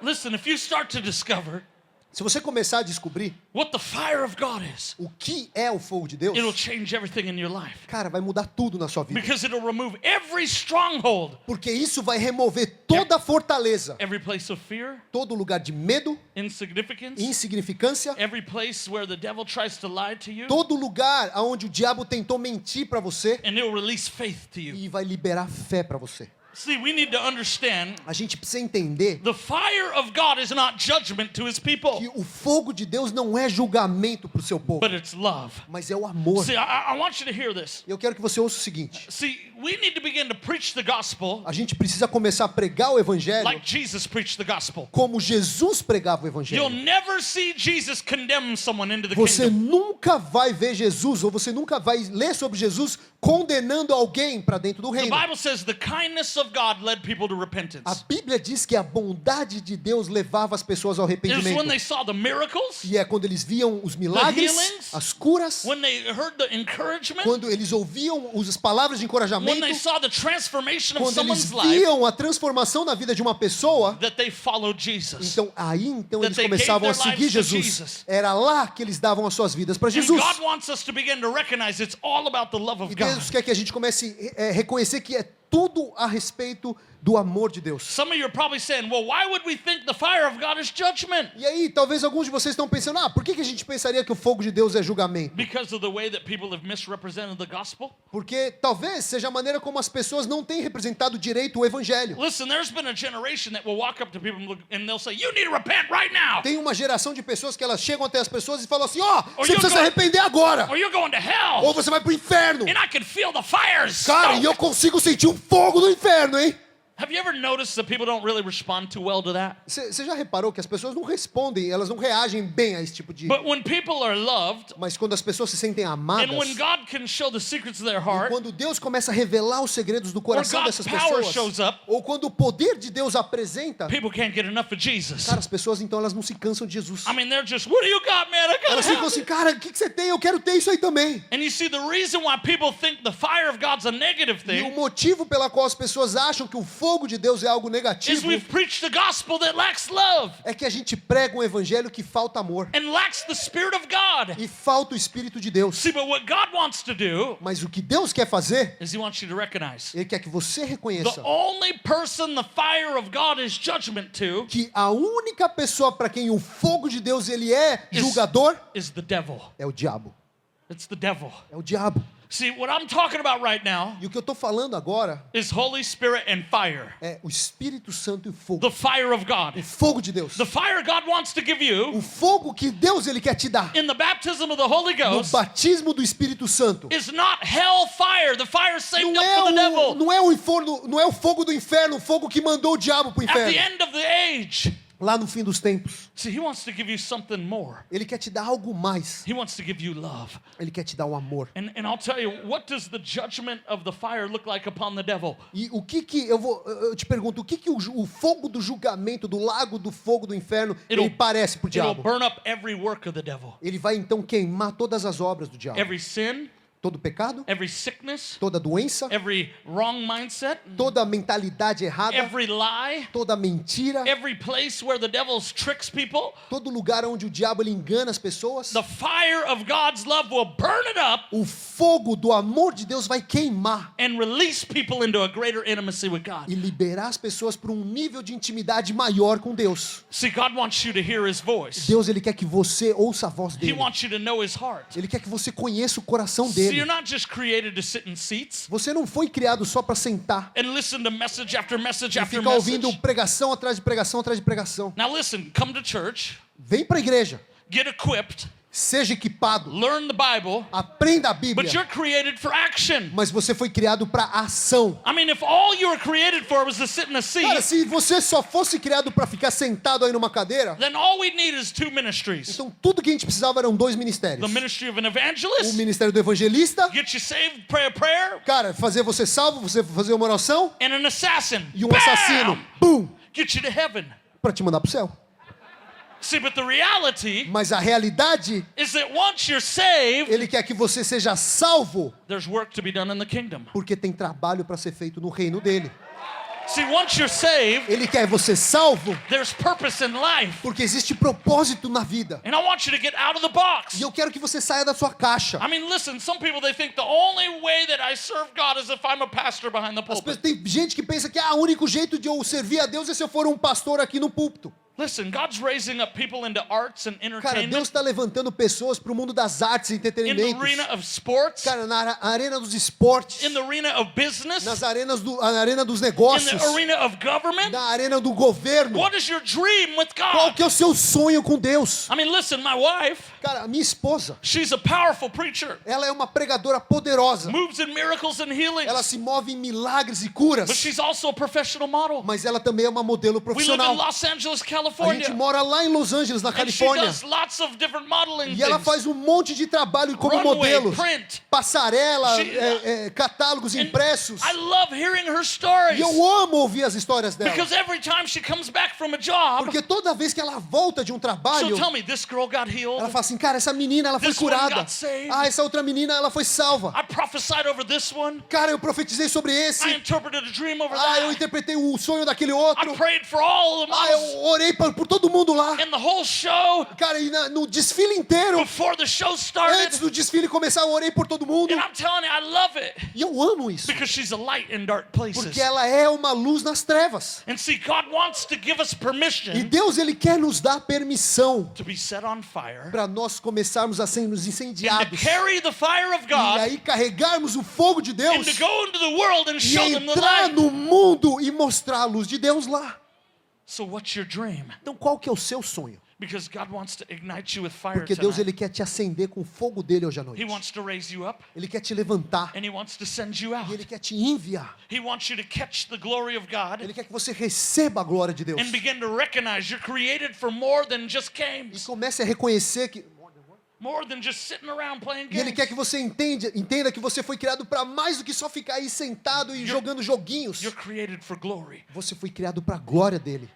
listen, if you start to discover Se você começar a descobrir what the fire of God is, o que é o fogo de Deus, it'll change everything in your life. cara, vai mudar tudo na sua vida. Because it'll remove every stronghold, Porque isso vai remover toda a fortaleza, every place of fear, todo lugar de medo, insignificance, insignificância, every place where the devil tries to lie to you, todo lugar onde o diabo tentou mentir para você and it'll release faith to you. e vai liberar fé para você. See, we need to understand A gente precisa entender the fire of God is not judgment to his people, que o fogo de Deus não é julgamento para o seu povo, but it's love. mas é o amor. See, I want you to hear this. Eu quero que você ouça o seguinte: See, we need to begin to preach the gospel a gente precisa começar a pregar o evangelho like Jesus preached the gospel. como Jesus pregava o You'll evangelho. never see Jesus condemn someone into the Você kingdom. nunca vai ver Jesus, ou você nunca vai ler sobre Jesus condenando alguém para dentro do The reino. Bible says the kindness of God led people to A repentance. Bíblia diz que a bondade de Deus levava as pessoas ao It was when arrependimento. they saw the miracles, E é quando eles viam os milagres, healings, as curas, when they heard the encouragement, quando eles ouviam as palavras de when encorajamento, they saw the transformation of quando eles someone's life, viam a transformação na vida de uma pessoa. that they followed Jesus. Então That eles they começavam a gave their seguir lives to Jesus. Jesus. Era lá que eles davam as suas vidas para And Jesus. God wants us to begin to recognize it's all about the love of E God. Deus quer que a gente comece a reconhecer que é tudo a respeito do amor de Deus. Some of you are probably saying, well, why would we think the fire of God is judgment? E aí, talvez alguns de vocês estão pensando, por que a gente pensaria que o fogo de Deus é julgamento? Because of the way that people have misrepresented the gospel? Porque talvez seja a maneira como as pessoas não têm representado direito o evangelho. Listen, there's been a generation that will walk up to people and they'll say, you need to repent right now, Tem uma geração de pessoas que elas chegam até as pessoas e falam assim, Or você you're precisa se going- arrepender agora, or you're going to hell. ou você vai pro inferno. And I can feel the fire. Cara, e eu consigo sentir o fogo do inferno, hein? Have you ever noticed that people don't really respond too well to that? Você já reparou que as pessoas não respondem, elas não reagem bem a esse tipo de... But when people are loved, Mas quando as pessoas se sentem amadas, and when God can show the secrets of their e heart, quando Deus começa a revelar os segredos do coração God's dessas power pessoas, shows up, ou quando o poder de Deus apresenta, people can't get enough of Jesus. cara, as pessoas então elas não se cansam de Jesus. I mean, they're just, what do you got, man? I Elas gotta ficam have assim, it. cara, o que você tem? Eu quero ter isso aí também. And you see, the reason why people think the fire of God's a negative E o thing motivo pela qual as pessoas acham que o fogo de Deus é algo is negativo we've preached the gospel that lacks love é que a gente prega um evangelho que falta amor and lacks the Spirit of God. e falta o Espírito de Deus. See, but what God wants to do Mas o que Deus quer fazer, is He wants you to recognize Ele quer que você the reconheça only person the fire of God is judgment to que a única pessoa para quem o fogo de Deus ele é julgador is the devil. é o diabo. It's the devil. É o diabo. See, what I'm talking about right now E o que eu estou falando agora is Holy Spirit and fire. é o Espírito Santo e o fogo. The fire of O God. fogo de Deus. The fire God wants to give you O fogo que Deus ele quer te dar in the baptism of the Holy no Ghost batismo do Espírito Santo. is not hell fire, the fire saved Não up é for the devil. não é o inferno, não é o fogo do inferno, o fogo que mandou o diabo pro At the inferno. end of the age. Lá no fim dos tempos, See, He wants to give you something more. ele quer te dar algo mais. He wants to give you love. Ele quer te dar o amor. And I'll tell you, what does the judgment of the fire look like upon the devil? E o que eu te pergunto, o que o fogo do julgamento, do lago do fogo do inferno, ele parece pro It'll diabo? burn up every work of the devil. Ele vai então queimar todas as obras do diabo. Every sin, Todo pecado, every sickness, toda doença, every wrong mindset, toda mentalidade errada, every lie, toda mentira, every place where the devil tricks people. todo lugar onde o diabo ele engana as pessoas. The fire of God's love will burn it up O fogo do amor de Deus vai queimar and release people into a greater intimacy with God. e liberar as pessoas para um nível de intimidade maior com Deus. See, God wants you to hear His voice. Deus ele quer que você ouça a voz He dele. wants you to know His heart. Ele quer que você conheça o coração See, dele. you're not just created to sit in seats Você não foi criado só para sentar and listen to message after message e after ficar ouvindo message. pregação atrás de pregação atrás de pregação. Now listen, come to church, Vem para a igreja, get equipped, seja equipado, learn the Bible, aprenda a but Bíblia, you're created for action. mas você foi criado para ação. I mean, if all you were created for was to sit in a Cara, seat, se você só fosse criado para ficar sentado aí numa cadeira, then all we need is two ministries. então tudo que a gente precisava eram dois The ministérios. ministry of an O evangelist, ministério do evangelista, get you saved, pray a prayer, cara, fazer você salvo, você fazer uma oração, and an assassin, e um bam, assassino, pum, get you to heaven. para te mandar pro céu. See, but the reality Mas a realidade, is that once you're saved, Ele quer que você seja salvo, there's work to be done in the kingdom. porque tem trabalho para ser feito no reino dele. See, once you're saved, Ele quer você salvo, there's purpose in life. porque existe propósito na vida. And I want you to get out of the box. E eu quero que você saia da sua caixa. I mean, listen, some people, they think the only way that I serve God is if I'm a pastor behind the pulpit. Tem gente que pensa que o único jeito de eu servir a Deus é se eu for um pastor aqui no púlpito. Listen, God's raising up people into arts and Cara, Deus entertainment, está levantando pessoas para o mundo das artes e in the entretenimentos. arena of sports, Cara, na arena dos esportes, in the arena of business, na arena dos in negócios, the arena of government. na arena do governo. What is your dream with Qual God? que é o seu sonho com Deus? I mean, listen, my wife, Cara, a minha esposa, she's a powerful preacher, ela é uma pregadora poderosa. moves in miracles and healings, Ela se move em milagres e curas. but she's also a professional model. Mas ela também é uma modelo We live in profissional. Los Angeles, A gente California, mora lá em Los Angeles, na and she Califórnia. does lots of different modeling E ela things. faz um monte de trabalho como Runway, modelo. print. Passarela, She- catálogos And impressos. I love hearing her stories, E eu amo ouvir as histórias dela. because every time she comes back from a job, Porque toda vez que ela volta de um trabalho, she'll tell me, this girl got ela healed. fala assim, cara, essa menina, ela foi This one curada. got saved. Ah, essa outra menina, ela foi salva. I prophesied over this one. Cara, eu profetizei sobre I esse. interpreted a dream over Ah, eu that. interpretei o sonho daquele outro. I prayed for all of them. Ah, eu orei por todo mundo lá. And the whole show, Cara, e no desfile inteiro, before the show started, antes do desfile começar, eu orei por todo mundo. and I'm telling you, I love it, E eu amo isso. because she's a light in dark places. Porque ela é uma luz nas trevas. And see, God wants to give us E permission Deus, Ele quer nos dar permissão to be set on fire para nós começarmos a sermos and to incendiados. carry the fire of E God aí carregarmos o fogo de and Deus to go into the world and e show them the entrar light. no mundo e mostrar a luz de Deus lá. So what's your dream? Então qual que é o seu sonho? Because God wants to ignite you with fire Porque Deus, tonight. Ele quer te acender com o fogo dele hoje à He noite. wants to raise you up, Ele quer te levantar. and He wants to send you out. E Ele quer te enviar. He wants you to catch the glory of God Ele quer que você receba a glória de Deus. and begin to recognize you're created for more than just E games, comece a reconhecer que... more than just sitting around playing E Ele games. quer que você entenda que você foi criado para mais do que só ficar aí sentado e jogando joguinhos. You're created for glory. Você foi criado para a glória dele.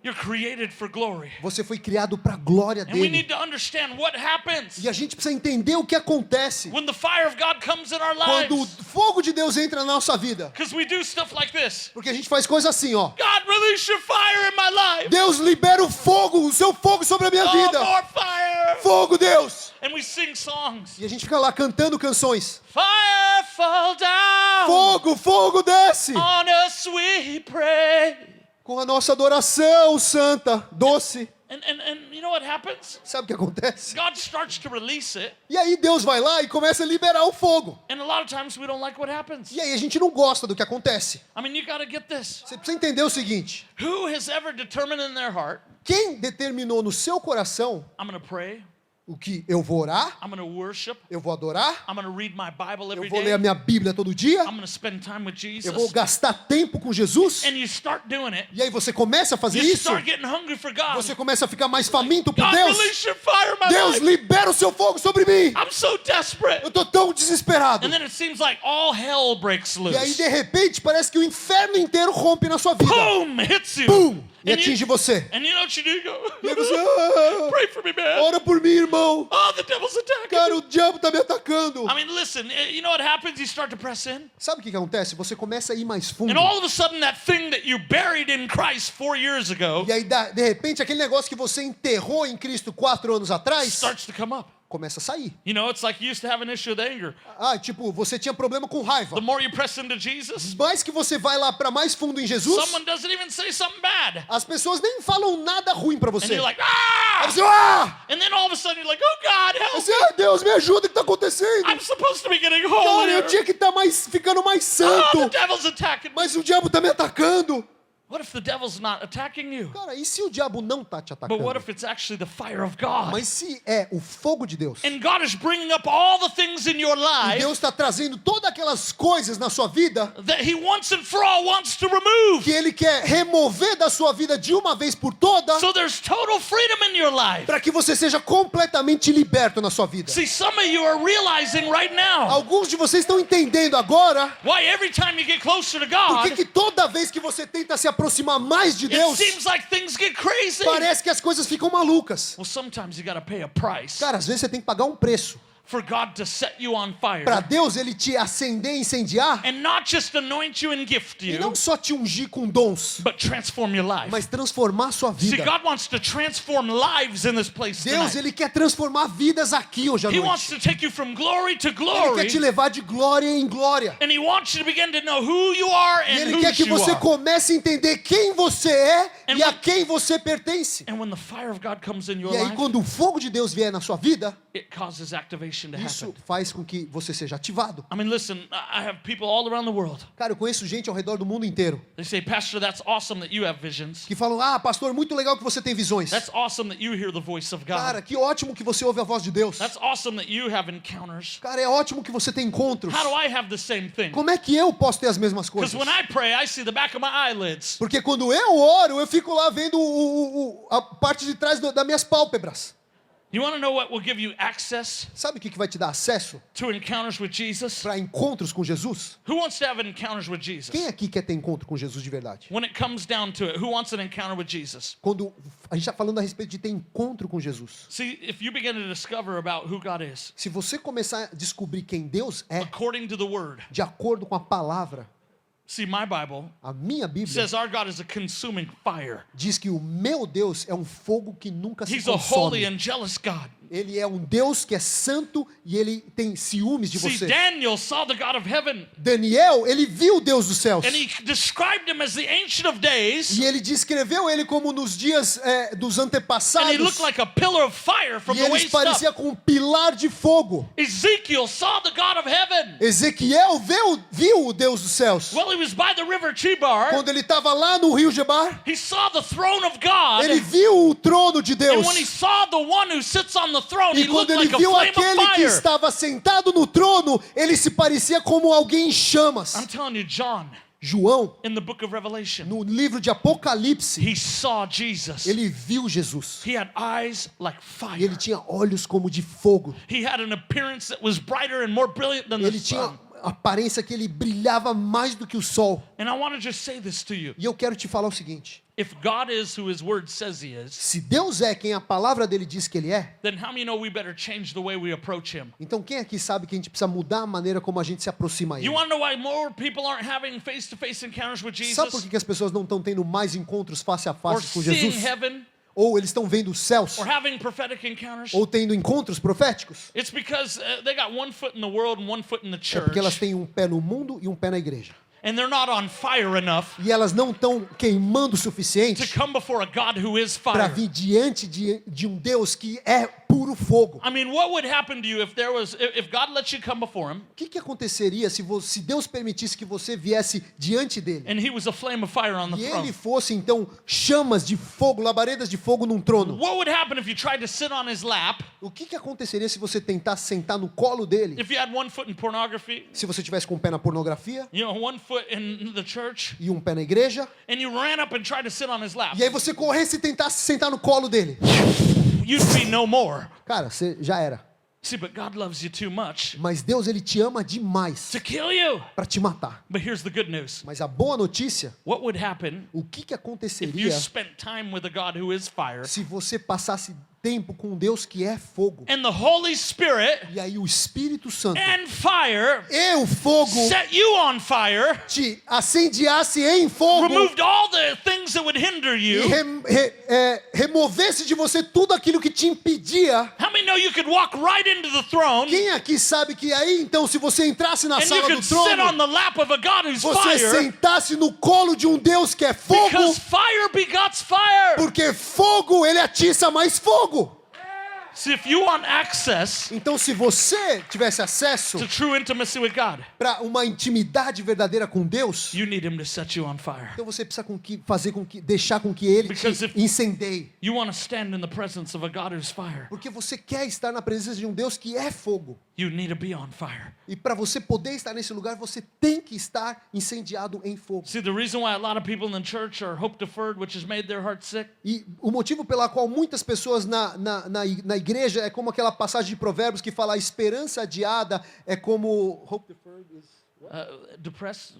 You're created for glory. Você foi criado para a glória And we need dele. to understand what happens E a gente precisa entender o que acontece when the fire of God comes in our quando o lives. fogo de Deus entra na nossa vida. Because we do stuff like this. Porque a gente faz coisa assim, ó. God, release your fire in my life. Deus, libera o seu fogo sobre a minha Oh, vida. more fire. Fogo, Deus! And we sing songs. E a gente fica lá cantando canções. Fire fall down. Fogo, fogo desce! On us we pray. Com a nossa adoração santa, doce. And you know what happens? Sabe o que acontece? God starts to release it. E aí Deus vai lá e começa a liberar o fogo. And a lot of times we don't like what happens. E aí a gente não gosta do que acontece. I mean, you got to get this. Você precisa entender o seguinte. Who has ever determined in their heart, Quem determinou no seu coração I'm going to pray, o que eu vou orar, I'm going to worship, eu vou adorar, I'm going to read my Bible eu every vou ler a day, minha Bíblia todo dia, I'm going to spend time with eu vou Jesus. gastar tempo com Jesus. And you start doing it. E aí você começa a fazer You isso, start getting hungry for God. você começa a ficar mais faminto por God, Deus. release your fire in my Deus, life. libera o seu fogo sobre mim. I'm so desperate. Eu tô tão desesperado. And then it seems like all hell breaks E aí, loose. de repente, parece que o inferno inteiro rompe na sua vida. Boom! Hits you. Pum! E And atinge you, você. and you know what you do? You E aí go, você, "Ah, pray for me, man. ora por mim, irmão. Oh, the devil's attacking. Cara, o diabo tá me atacando. I mean, listen, you know what happens? You start to press in. Sabe o que acontece? Você começa a ir mais fundo. And all of a sudden, that thing that you buried in Christ 4 years ago E aí, de repente, aquele negócio que você enterrou em Cristo 4 anos atrás, starts to come up. começa a sair. You know, it's like you used to have an issue with anger. Ah, tipo, você tinha problema com raiva. The more you press into Jesus, Mais que você vai lá para mais fundo em Jesus, someone doesn't even say something bad. as pessoas nem falam nada ruim para And você. you're like, Aí ah! você, ah! And then all of a sudden you're like, oh God, Aí help! você, ah, Deus, me ajuda, o que tá acontecendo? I'm supposed to be getting Cara, holier. eu tinha que estar ficando mais Oh, the santo, devil's attacking me. mas o diabo tá me atacando. What if the devil's not attacking you? Cara, e se o diabo não tá te But what atacando? if it's actually the fire of God? Mas se é o fogo de Deus, And God is bringing up all the things in your e life Deus está trazendo todas aquelas coisas na sua vida that He once and for all wants to remove. que Ele quer remover da sua vida de uma vez por toda, So there's total freedom in your life. para que você seja completamente liberto na sua vida. See, some of you are realizing right now Alguns de vocês estão entendendo agora why every time you get closer to por God, que toda vez que você tenta se aproximar aproximar mais de it Deus, seems like things get crazy. parece que as coisas ficam malucas. Well, sometimes you got to pay a price Cara, às vezes você tem que pagar um preço. for God to set you on fire. Para Deus ele te acender e incendiar. And not just anoint you and gift E you, não só te ungir com dons, but transform your life. mas transformar a sua See, vida. God wants to transform lives in this place Deus, tonight. ele quer transformar vidas aqui hoje à He wants noite. to take you from glory to Ele glory. quer te levar de glória em glória. And He wants you to begin to know who you are E and ele quer whose que you você are. comece a entender quem você é And e a when- quem você pertence. And when the fire of God comes in your E aí, life, quando o fogo de Deus vier na sua vida, it causes activation to isso happen. faz com que você seja ativado. I mean, listen, I have people all around the world. Cara, eu conheço gente ao redor do mundo inteiro They say, Pastor, that's awesome that you have visions. que falam: ah, pastor, muito legal que você tem visões. That's awesome that you hear the voice of God. Cara, que ótimo que você ouve a voz de Deus. That's awesome that you have encounters. Cara, é ótimo que você tem encontros. How do I have the same thing? Como é que eu posso ter as mesmas Because coisas? when I pray, I see the back of my eyelids. Porque quando eu oro, eu fico lá vendo a parte de trás das minhas pálpebras. You want to know what will give you access Sabe o que vai te dar acesso to encounters with Jesus? para encontros com Jesus? Who wants to have encounters with Jesus? Quem aqui quer ter encontro com Jesus de verdade? When it comes down to it, who wants an encounter with Jesus? Quando a gente está falando a respeito de ter encontro com Jesus. See, if you begin to discover about who God is, Se você começar a descobrir quem Deus é, according to the Word, de acordo com a palavra, see, my Bible a minha Bíblia says our God is a consuming fire. diz que o meu Deus é um fogo que nunca se He's a holy consome. and jealous God. Ele é um Deus que é santo e ele tem ciúmes de See, você. Daniel saw the God of heaven, Daniel, ele viu o Deus dos céus. and he described him as the Ancient of Days, E ele descreveu ele como nos dias dos and he antepassados. looked like a pillar of fire from E the ele waist parecia up. com um pilar de fogo. Ezekiel saw the God of heaven. Ezequiel viu o Deus dos céus. Well, he was by the river Chebar. Quando ele estava lá no rio Gebar, He saw the throne of God. ele viu o trono de And Deus. when he saw the one who sits on the throne, E he looked quando ele like a viu flame of aquele que fire. estava sentado no trono, ele se parecia como alguém em chamas. I'm telling you, John, João, in the book of Revelation, no livro de Apocalipse, he saw Jesus. ele viu Jesus. He had eyes like E ele fire. tinha olhos como de fogo. He had an appearance that was brighter and more brilliant than the Ele tinha sun. a aparência que ele brilhava mais do que o sol. And I want to just say this to you. E eu quero te falar o seguinte: If God is who his word says he is, se Deus é quem a palavra dele diz que ele é, then how many know we better change the way we approach him? então quem aqui sabe que a gente precisa mudar a maneira como a gente se aproxima a ele? You want to know why more people aren't having face-to-face encounters with Sabe por Jesus? que as pessoas não estão tendo mais encontros face a Or face com seeing Jesus? heaven? Ou eles estão vendo os céus? Or having prophetic encounters? Ou tendo encontros proféticos? It's because they got one foot in the world and one foot in the É church. porque elas têm um pé no mundo e um pé na igreja. And they're not on fire enough E elas não estão queimando o to suficiente come before a God who is para fire. vir diante de um Deus que é puro fogo. I mean, what would happen to you if God lets you come before him O que aconteceria se Deus permitisse que você viesse diante dele and he was a flame of fire on the e throne? ele fosse então chamas de fogo, labaredas de fogo num trono? What would happen if you tried to sit on his lap, O que aconteceria se você tentasse sentar no colo dele? if you had one foot in pornography, Se você tivesse com um pé na pornografia one foot in the church, e um pé na igreja, and you ran up and tried to sit on his lap? e aí você corresse e tentasse sentar no colo dele? You'd be no more. Cara, você já era. See, but God loves you too much Mas Deus, ele te ama demais to kill you. para te matar. But here's the good news. Mas a boa notícia, What would happen o que if you aconteceria spent time with a God who is fire, se você passasse tempo com Deus que é fogo? and the Holy Spirit E aí o Espírito Santo and fire e o fogo set you on fire, te acendeasse em fogo removed all the things that would hinder e you? removesse de você tudo aquilo que te impedia. How many know you could walk right into the throne Quem aqui sabe que aí então se você entrasse na and you sala do could sit on trono, the lap of a God who's você fire? sentasse no colo de um Deus que é fogo, Because fire begots fire. porque fogo ele atiça mais fogo. See, if you want access Então se você tivesse acesso to true intimacy with God, para uma intimidade verdadeira com Deus, you need him to set you on fire. então você precisa deixar com que ele Because te if- incendeie. You want to stand in the presence of a God who's fire. Porque você quer estar na presença de um Deus que é fogo. You need to be on fire. E para você poder estar nesse lugar, você tem que estar incendiado em fogo. See, the reason why a lot of people in the church are hope deferred, which has made their heart sick, E o motivo pela qual muitas pessoas na igreja é como aquela passagem de Provérbios que fala: a esperança adiada é como. Hope deferred is- depressed.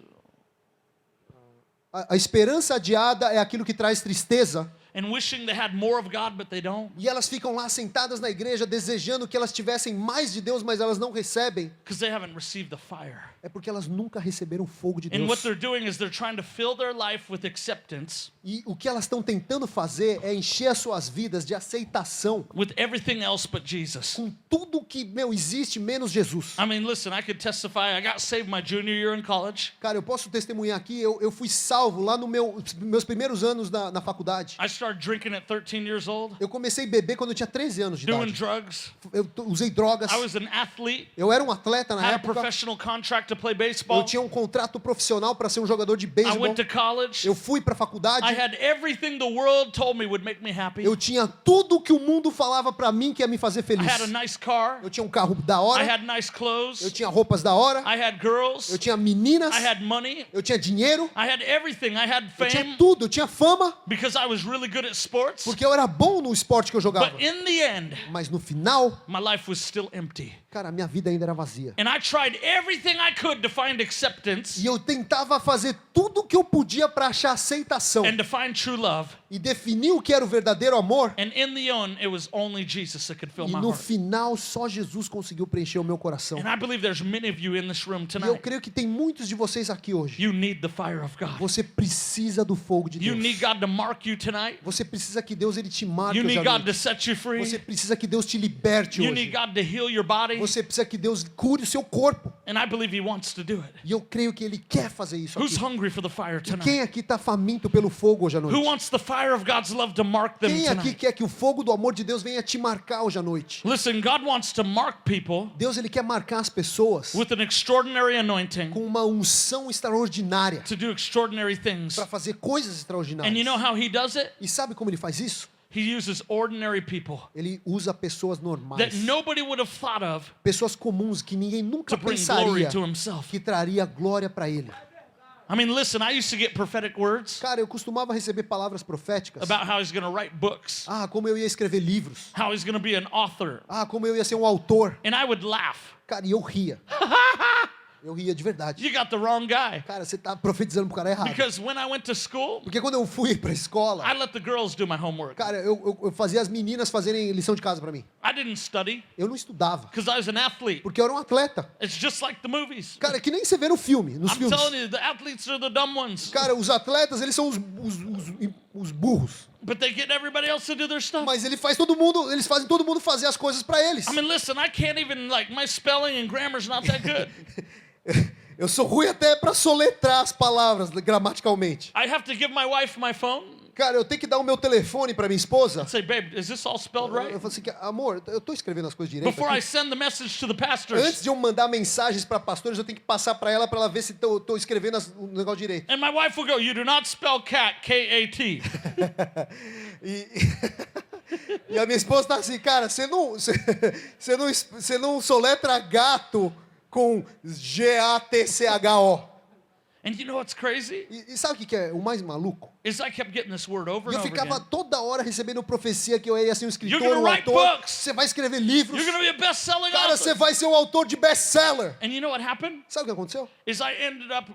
A esperança adiada é aquilo que traz tristeza. and wishing they had more of God, but they don't. E elas ficam lá sentadas na igreja desejando que elas tivessem mais de Deus, mas elas não recebem. Because they haven't received the fire. É porque elas nunca receberam o fogo de And what Deus. they're doing is they're trying to fill their life with acceptance, E o que elas estão tentando fazer é encher as suas vidas de aceitação with everything else but Jesus. com tudo que, existe menos Jesus. I mean, listen, I could testify. I got saved my junior year in college. Cara, eu posso testemunhar aqui, eu fui salvo lá no meus primeiros anos na faculdade. I started drinking at 13 years old, Eu comecei a beber quando eu tinha 13 anos de doing idade. drugs. Eu usei drogas. I was an athlete, Eu era um atleta na had a época. professional contract to play Eu baseball. tinha um contrato profissional para ser um jogador de I beisebol. went to college. Eu fui para a faculdade. I had everything the world told me would make me happy. Eu tinha tudo que o mundo falava para mim que ia me fazer I feliz. had a nice car. Eu tinha um carro da I hora. had nice clothes. Eu tinha roupas da hora. I had girls. Eu tinha meninas. I had money. Eu tinha dinheiro. I had everything. I had Eu tinha fame tudo. Eu tinha fama. because I was really good at sports. Porque eu era bom no esporte que eu jogava. But in the end, Mas no final, my life was still empty. cara, a minha vida ainda era vazia. And I tried everything I could to find acceptance E eu tentava fazer tudo que eu podia para achar aceitação. and to find true love. E definir o que era o verdadeiro amor. And in the end, it was only Jesus that could fill E my no heart. final, só Jesus conseguiu preencher o meu coração. And I believe there's many of you in this room E eu tonight. creio que tem muitos de vocês aqui hoje. You need the fire of God. Você precisa do fogo de You need Deus. God to mark you tonight. Você precisa que Deus ele te marque You hoje need à God to noite. set you free. Você precisa que Deus te liberte You need hoje. God to heal your body. Você precisa que Deus cure o seu corpo. And I believe He wants to do it. E eu creio que Ele quer fazer isso Who's aqui. hungry for the fire Quem tonight? aqui está faminto pelo fogo hoje à Who noite? wants the fire of God's love to mark them Quem aqui tonight? quer que o fogo do amor de Deus venha te marcar hoje à noite? Listen, God wants to mark people Deus ele quer marcar as pessoas with an extraordinary anointing com uma unção extraordinária to do extraordinary things. para fazer coisas And you extraordinárias. know how He does it? E sabe como ele faz isso? He uses ordinary people Ele usa pessoas that normais, nobody would have thought of pessoas comuns que ninguém nunca to bring glory pensaria to Himself. que traria glória para ele. I mean, listen, I used to get prophetic words Cara, eu costumava receber palavras proféticas. about how He's going to write books, Ah, como eu ia escrever livros. how He's going to be an author. Ah, como eu ia ser um autor. And I would laugh. Cara, e eu ria. Eu ria de verdade. You got the wrong guy. Cara, você tá profetizando pro cara errado. Because when I went to school, Porque quando eu fui pra escola, I let the girls do my homework. cara, eu fazia as meninas fazerem lição de casa pra mim. I didn't study Eu não estudava. because I was an athlete. Porque eu era um atleta. It's just like the movies. Cara, que nem você vê no filme, nos I'm filmes. telling you, the athletes are the dumb ones. Cara, os atletas, eles são os burros. But they get everybody else to do their stuff. Mas eles fazem todo mundo fazer as coisas pra eles. I mean, listen, I can't even, like, my spelling and grammar's not that good. Eu sou ruim até pra soletrar as palavras gramaticalmente. I have to give my wife my phone Cara, eu tenho que dar o meu telefone pra minha esposa. and say, babe, is this all spelled Eu right? falo assim, amor, eu tô escrevendo as coisas direito Before I aqui. send the message to the pastors. Antes de eu mandar mensagens pra pastores, eu tenho que passar pra ela ver se eu tô escrevendo o negócio direito. And my wife will go, you do not spell cat, K-A-T. E, e a minha esposa tá assim, cara, você não soletra gato com G-A-T-C-H-O. And you know what's crazy? E sabe o que é o mais maluco? Is I kept getting this word over E and eu over ficava again. toda hora recebendo profecia que eu ia ser um escritor, You're gonna um write autor. books. Você vai escrever livros. You're going to be a best-selling Cara, você author. vai ser o autor de best-seller. And you know what happened? Sabe o que aconteceu? Is I ended up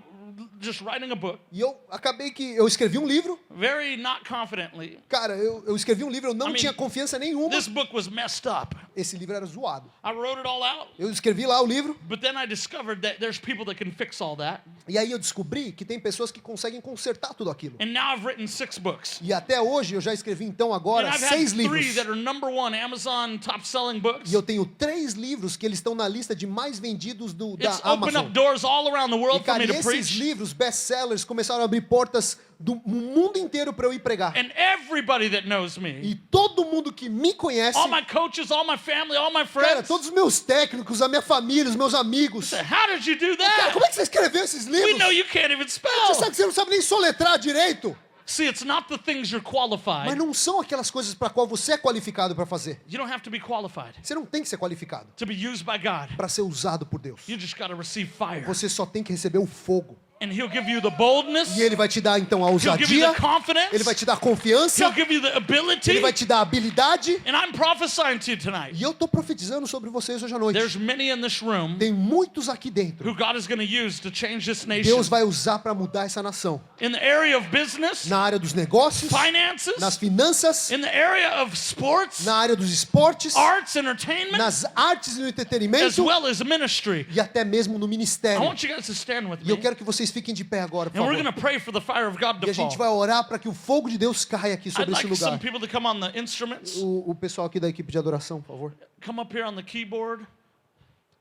just writing a book, E eu acabei que eu escrevi um livro. very not confidently. Cara, eu escrevi um livro, eu não I mean, tinha confiança nenhuma. This book was messed up. Esse livro era zoado. I wrote it all out, Eu escrevi lá o livro. but then I discovered that there's people that can fix all that. E aí eu descobri que tem pessoas que conseguem consertar tudo aquilo. And now I've written 6 books. E até hoje eu já escrevi então And agora I've 6 had 3 livros. that are #1 Amazon top-selling books. E eu tenho 3 livros que eles estão na lista de mais vendidos da It's opened Amazon. up doors all around the E world for cara, me e to esses preach. livros best-sellers começaram a abrir portas do mundo inteiro para eu ir pregar. And everybody that knows me, E todo mundo que me conhece, all my coaches, all my family, all my cara, friends, todos os meus técnicos, a minha família, os meus amigos. say, how did you do Cara, that? como é que você escreveu esses We livros? know you can't even Você spell. sabe que você não sabe nem soletrar direito. See, it's not the things you're Mas qualified. não são aquelas coisas para qual você é qualificado para fazer. You don't have to be qualified Você não tem que ser qualificado to be used by God. para ser usado por Deus. You just got to receive fire. Você só tem que receber o fogo. And he'll give you the boldness. E ele vai te dar então a He'll give you ousadia. the confidence. Ele vai te dar confiança. He'll give you the ability. Ele vai te dar habilidade. And I'm prophesying to you tonight. E eu tô profetizando sobre vocês hoje à noite. There's many in this room Tem muitos aqui dentro. who God is going to use to change this nation. Deus vai usar para mudar essa nação. In the area of business, Na área dos negócios, finances, nas finanças, in the area of sports, na área dos esportes, arts, entertainment, nas artes e no as entretenimento well as ministry. e até mesmo no I ministério. want you guys to stand with E eu me. quero que vocês fiquem de pé agora, por And we're favor. going to pray for the fire of God E to a gente fall. vai orar para que o fogo de Deus caia aqui I'd sobre esse like some lugar. people to come on the instruments, O pessoal aqui da equipe de adoração, por favor. come up here on the keyboard,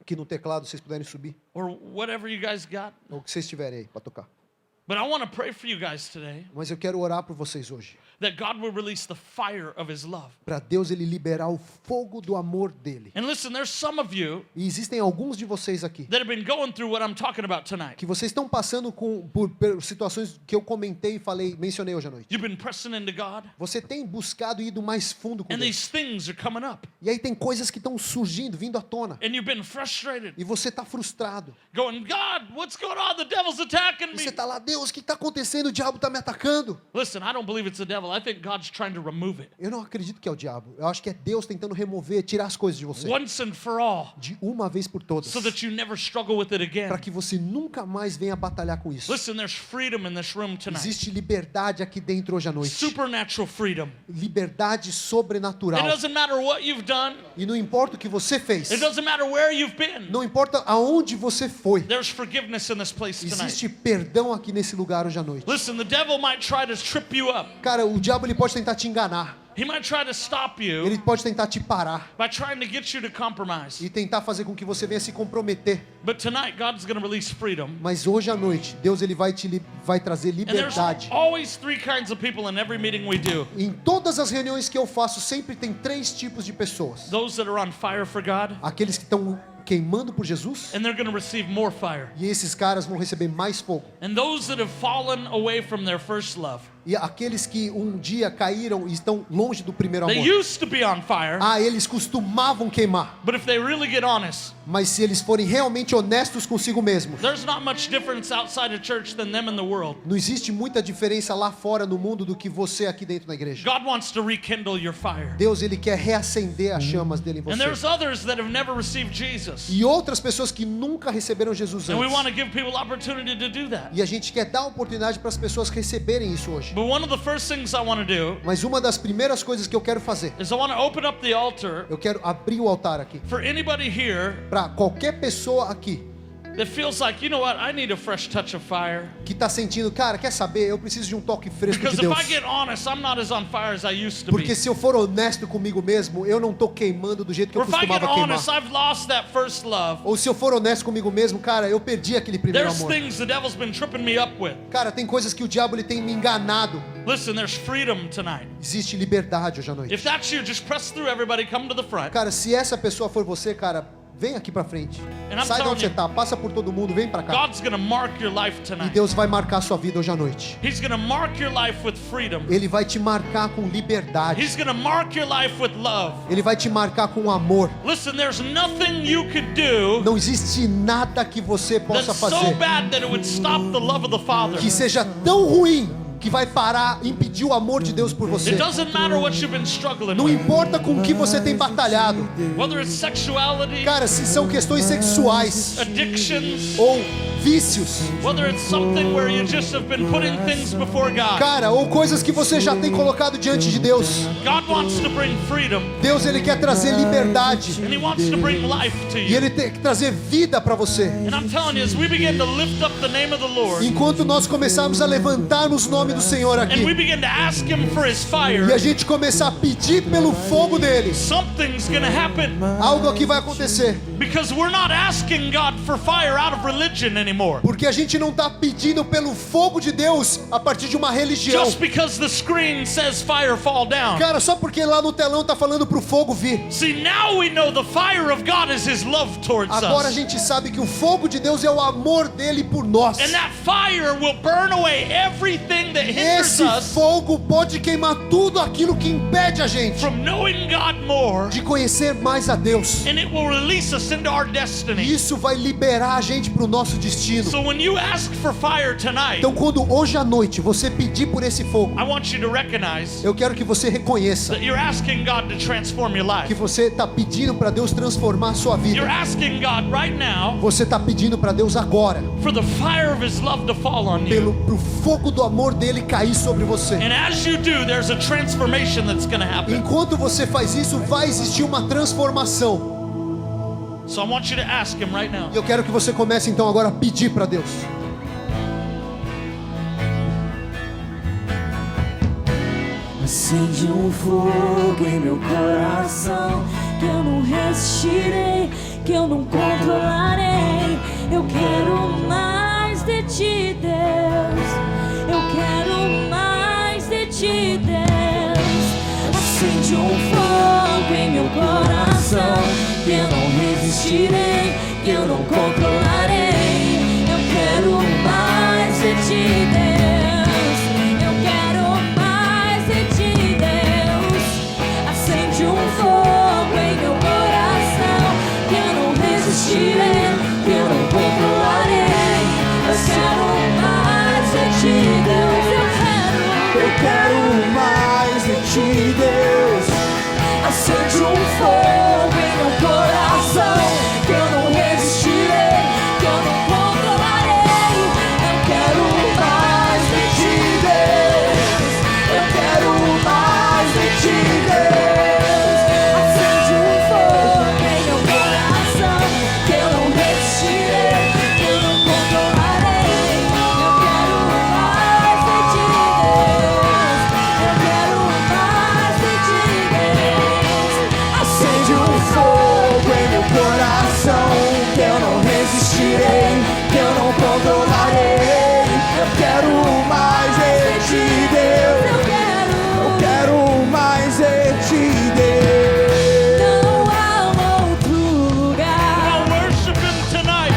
Aqui no teclado, vocês puderem subir. or whatever you guys got. Ou o que vocês tiverem aí para tocar. But I want to pray for you guys today Mas eu quero orar por vocês hoje. that God will release the fire of His love. Para Deus ele liberar o fogo do amor dele. And listen, there's some of you E existem alguns de vocês aqui that have been going through what I'm talking about tonight. que vocês estão passando por situações que eu comentei e falei, mencionei hoje à noite. You've been pressing into God, Você tem buscado e ido mais fundo com and Deus. these things are coming up, E aí tem coisas que estão surgindo, vindo à tona. and you've been frustrated, E você está frustrado. going, God, what's going on? The devil's attacking E me. você está lá, Deus, o que está acontecendo? O diabo está me atacando. Listen, I don't believe it's the devil. I think God's trying to remove it Eu não acredito que é o diabo. Eu acho que é Deus tentando remover, tirar as coisas de você. once and for all, De uma vez por todas. so that you never struggle with it again. Para que você nunca mais venha batalhar com isso. Listen, there's freedom in this room tonight. Existe liberdade aqui dentro hoje à noite. Supernatural freedom. Liberdade sobrenatural. It doesn't matter what you've done. E não importa o que você fez. It doesn't matter where you've been. Não importa aonde você foi. There's forgiveness in this place tonight. Existe perdão aqui nesse lugar hoje à noite. Listen, the devil might try to trip you up. Cara, o diabo ele pode tentar te enganar. He might try to stop you Ele pode tentar te parar by trying to get you to compromise. e tentar fazer com que você venha se comprometer. But tonight, God's going to release freedom. Mas hoje à noite, Deus ele vai vai trazer And there's liberdade. always three kinds of people in every meeting we do. Em todas as reuniões que eu faço, sempre tem 3 tipos de pessoas. Those that are on fire for God, Aqueles que estão queimando por Jesus, and they're going to receive more fire. e esses caras vão receber mais fogo. And those that have fallen away from their first love. E aqueles que um dia caíram e estão longe do primeiro They amor. used to be on fire, Eles costumavam queimar. but if they really get honest, Mas se eles forem realmente honestos consigo mesmos, there's not much difference outside of church than them in the world. não existe muita diferença lá fora no mundo do que você aqui dentro na igreja. God wants to rekindle your fire. Deus ele quer reacender as chamas dele em And there's você. others that have never received Jesus. E outras pessoas que nunca receberam Jesus And we want antes. to give people opportunity to do that. E a gente quer dar oportunidade para as pessoas receberem isso hoje. But one of the first things I want to do Mas uma das primeiras coisas que eu quero fazer, is I want to open up the altar eu quero abrir o altar aqui. for anybody here Para qualquer pessoa aqui that feels like, you know what, I need a fresh touch of fire. que está sentindo, cara, quer saber? Eu preciso de um toque fresco de Because if Deus. I get honest, I'm not as on fire as I used to Porque be. se eu for honesto comigo mesmo, eu não tô queimando do jeito que Or eu if I get costumava queimar. honest, I've lost that first love. Ou se eu for honesto comigo mesmo, cara, eu perdi aquele primeiro There's amor. things the devil's been tripping me up with. Cara, tem coisas que o diabo ele tem me enganado. Listen, there's freedom tonight. Existe liberdade hoje à noite. If that's you, just press through everybody, come to the front. Cara, se essa pessoa for você, cara, vem aqui pra frente. And I'm Sai de telling onde você you, tá, passa por todo mundo, vem pra cá. God's going to mark your life E tonight. Deus vai marcar sua vida hoje à noite. He's going to mark your life with freedom. Ele vai te marcar com liberdade. He's going to mark your life with love. Ele vai te marcar com amor. Listen, there's nothing you could do Não existe nada que você possa that's so fazer bad that it would stop the love of the Father. que seja tão ruim que vai parar, impedir o amor de Deus por você. It doesn't matter what you've been struggling Não with. importa com o que você tem batalhado. Whether it's sexuality, Cara, se são questões sexuais addictions, ou vícios, whether it's something where you just have been putting things before God. cara, ou coisas que você já tem colocado diante de Deus. God wants to bring freedom, Deus ele quer trazer liberdade and He wants to bring life to e you. ele tem que trazer vida para você. And I'm telling you, as we begin to lift up the name of the Lord, Enquanto nós começarmos a levantarmos o nome do Senhor and we aqui begin to ask Him for His e fire, a gente começar a pedir pelo fogo dele, something's going to happen. algo aqui vai acontecer. Because we're not asking God for fire out of religion anymore. Porque a gente não está pedindo pelo fogo de Deus a partir de uma religião. Just because the screen says fire fall down. Cara, só porque lá no telão tá falando pro fogo vir. See, now we know the fire of God is His love towards Agora a us. gente sabe que o fogo de Deus é o amor dele por nós. And that fire will burn away everything that hinders Esse us fogo pode queimar tudo aquilo que impede a gente from knowing God more. de conhecer mais a Deus. And it will release us us into our destiny. Isso vai liberar a gente para o nosso destino. So when you ask for fire tonight, Então, quando hoje à noite você pedir por esse fogo, I want you to recognize eu quero que você reconheça that you're asking God to transform your que life. você está pedindo para Deus transformar a sua You're vida. asking God right now Você está pedindo para Deus agora, for the fire of His love to fall on you. pro fogo do amor dele cair sobre você. And as you do, there's a transformation that's going to happen. Enquanto você faz isso, vai existir uma transformação. So I want you to ask Him right now. E eu quero que você comece então agora a pedir para Deus. Acende fogo em meu coração que eu não resistirei, que eu não controlarei. Eu quero mais de ti, Deus. Eu quero mais de ti, Deus. Acende fogo em meu coração que eu não resistirei, que eu não controlarei. Eu quero mais de ti, Deus. Eu quero mais de ti, Deus. Acende fogo em meu coração que eu não resistirei, que eu não controlarei. Eu quero mais de ti, Deus. Eu quero mais de ti, Deus. Acende fogo em meu coração que eu não resistirei, que eu não controlarei. Eu quero mais de ti, Deus. Eu quero mais de ti, Deus. Acende fogo em meu coração que eu não resistirei, que eu não controlarei. Eu quero mais de ti, Deus. Eu quero mais de ti, Deus. Acende fogo em meu coração que eu não resistirei, que eu não controlarei. Eu quero mais de ti, Deus. Eu quero mais de ti, Deus. Não há outro lugar. Come on, worship Him tonight.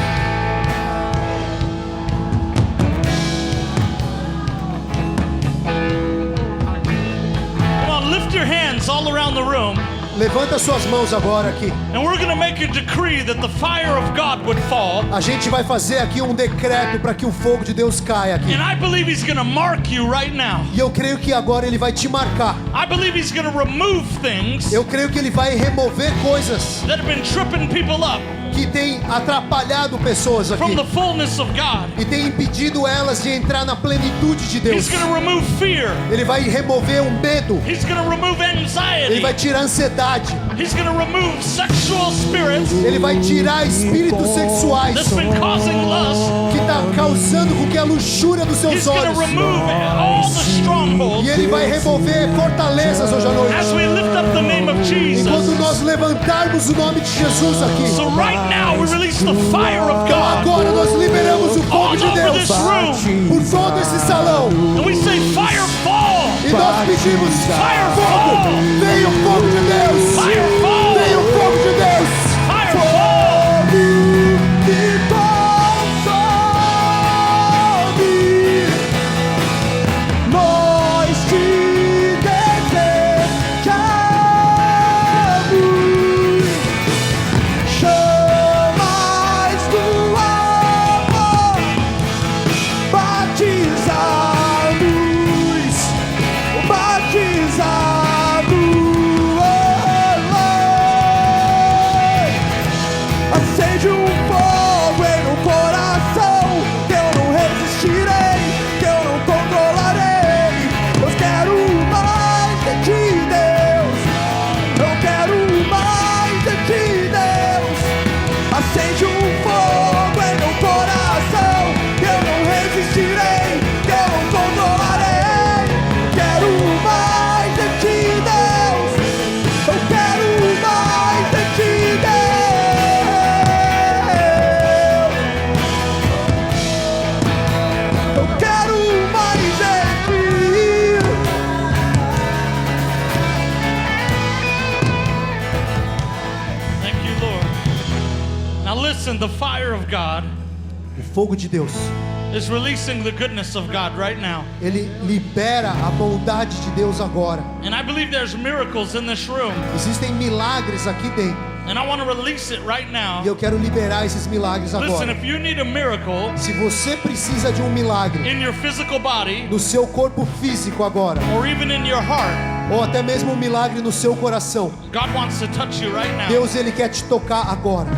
Come on, lift your hands all around the room. Levanta suas mãos agora aqui. And we're going to make a decree that the fire of God would fall. A gente vai fazer aqui um decreto para que o fogo de Deus caia aqui. And I believe He's going to mark you right now. E eu creio que agora ele vai te marcar. I believe He's going to remove things Eu creio que ele vai remover coisas that have been tripping people up que têm atrapalhado pessoas from aqui the fullness of God. e têm impedido elas de entrar na plenitude de Deus. He's going to remove fear. Ele vai remover um medo. He's going to remove Ele anxiety. vai tirar ansiedade. He's going to remove sexual spirits Ele vai tirar espíritos sexuais that's been causing lust. que está causando com que a luxúria dos seus He's going olhos. to remove all the strongholds E ele vai remover fortalezas hoje à noite. as we lift up the name of Enquanto Jesus. nós levantarmos o nome de Jesus aqui. So right now we release the fire of Então God agora nós liberamos o all fogo de over Deus this room. por todo esse salão. And we say fire fall. E nós pedimos Fire fogo. fall. Venha o fogo de Deus. Fire fall. Venha o fogo de Deus. Fire fall. Nós te desejamos chamas do amor, batizados, acende fogo em meu coração que eu não resistirei, que eu não controlarei. Eu quero mais de ti, Deus. Eu quero mais de ti, Deus. Acende fogo em meu coração que eu não resistirei, que eu não controlarei. Quero mais de ti, Deus. Eu quero mais de ti, Deus. Eu quero mais de ti. Thank you, Lord. Now listen, the fire of God O fogo de Deus, is releasing the goodness of God right now. ele libera a bondade de Deus agora. And I believe there's miracles in this room. Existem milagres aqui dentro. And I want to release it right now. E eu quero liberar esses milagres Listen, agora. if you need a miracle Se você precisa de um milagre in your physical body no seu corpo físico agora, or even in your heart, ou até mesmo um milagre no seu coração, God wants to touch you right now. Deus ele quer te tocar agora.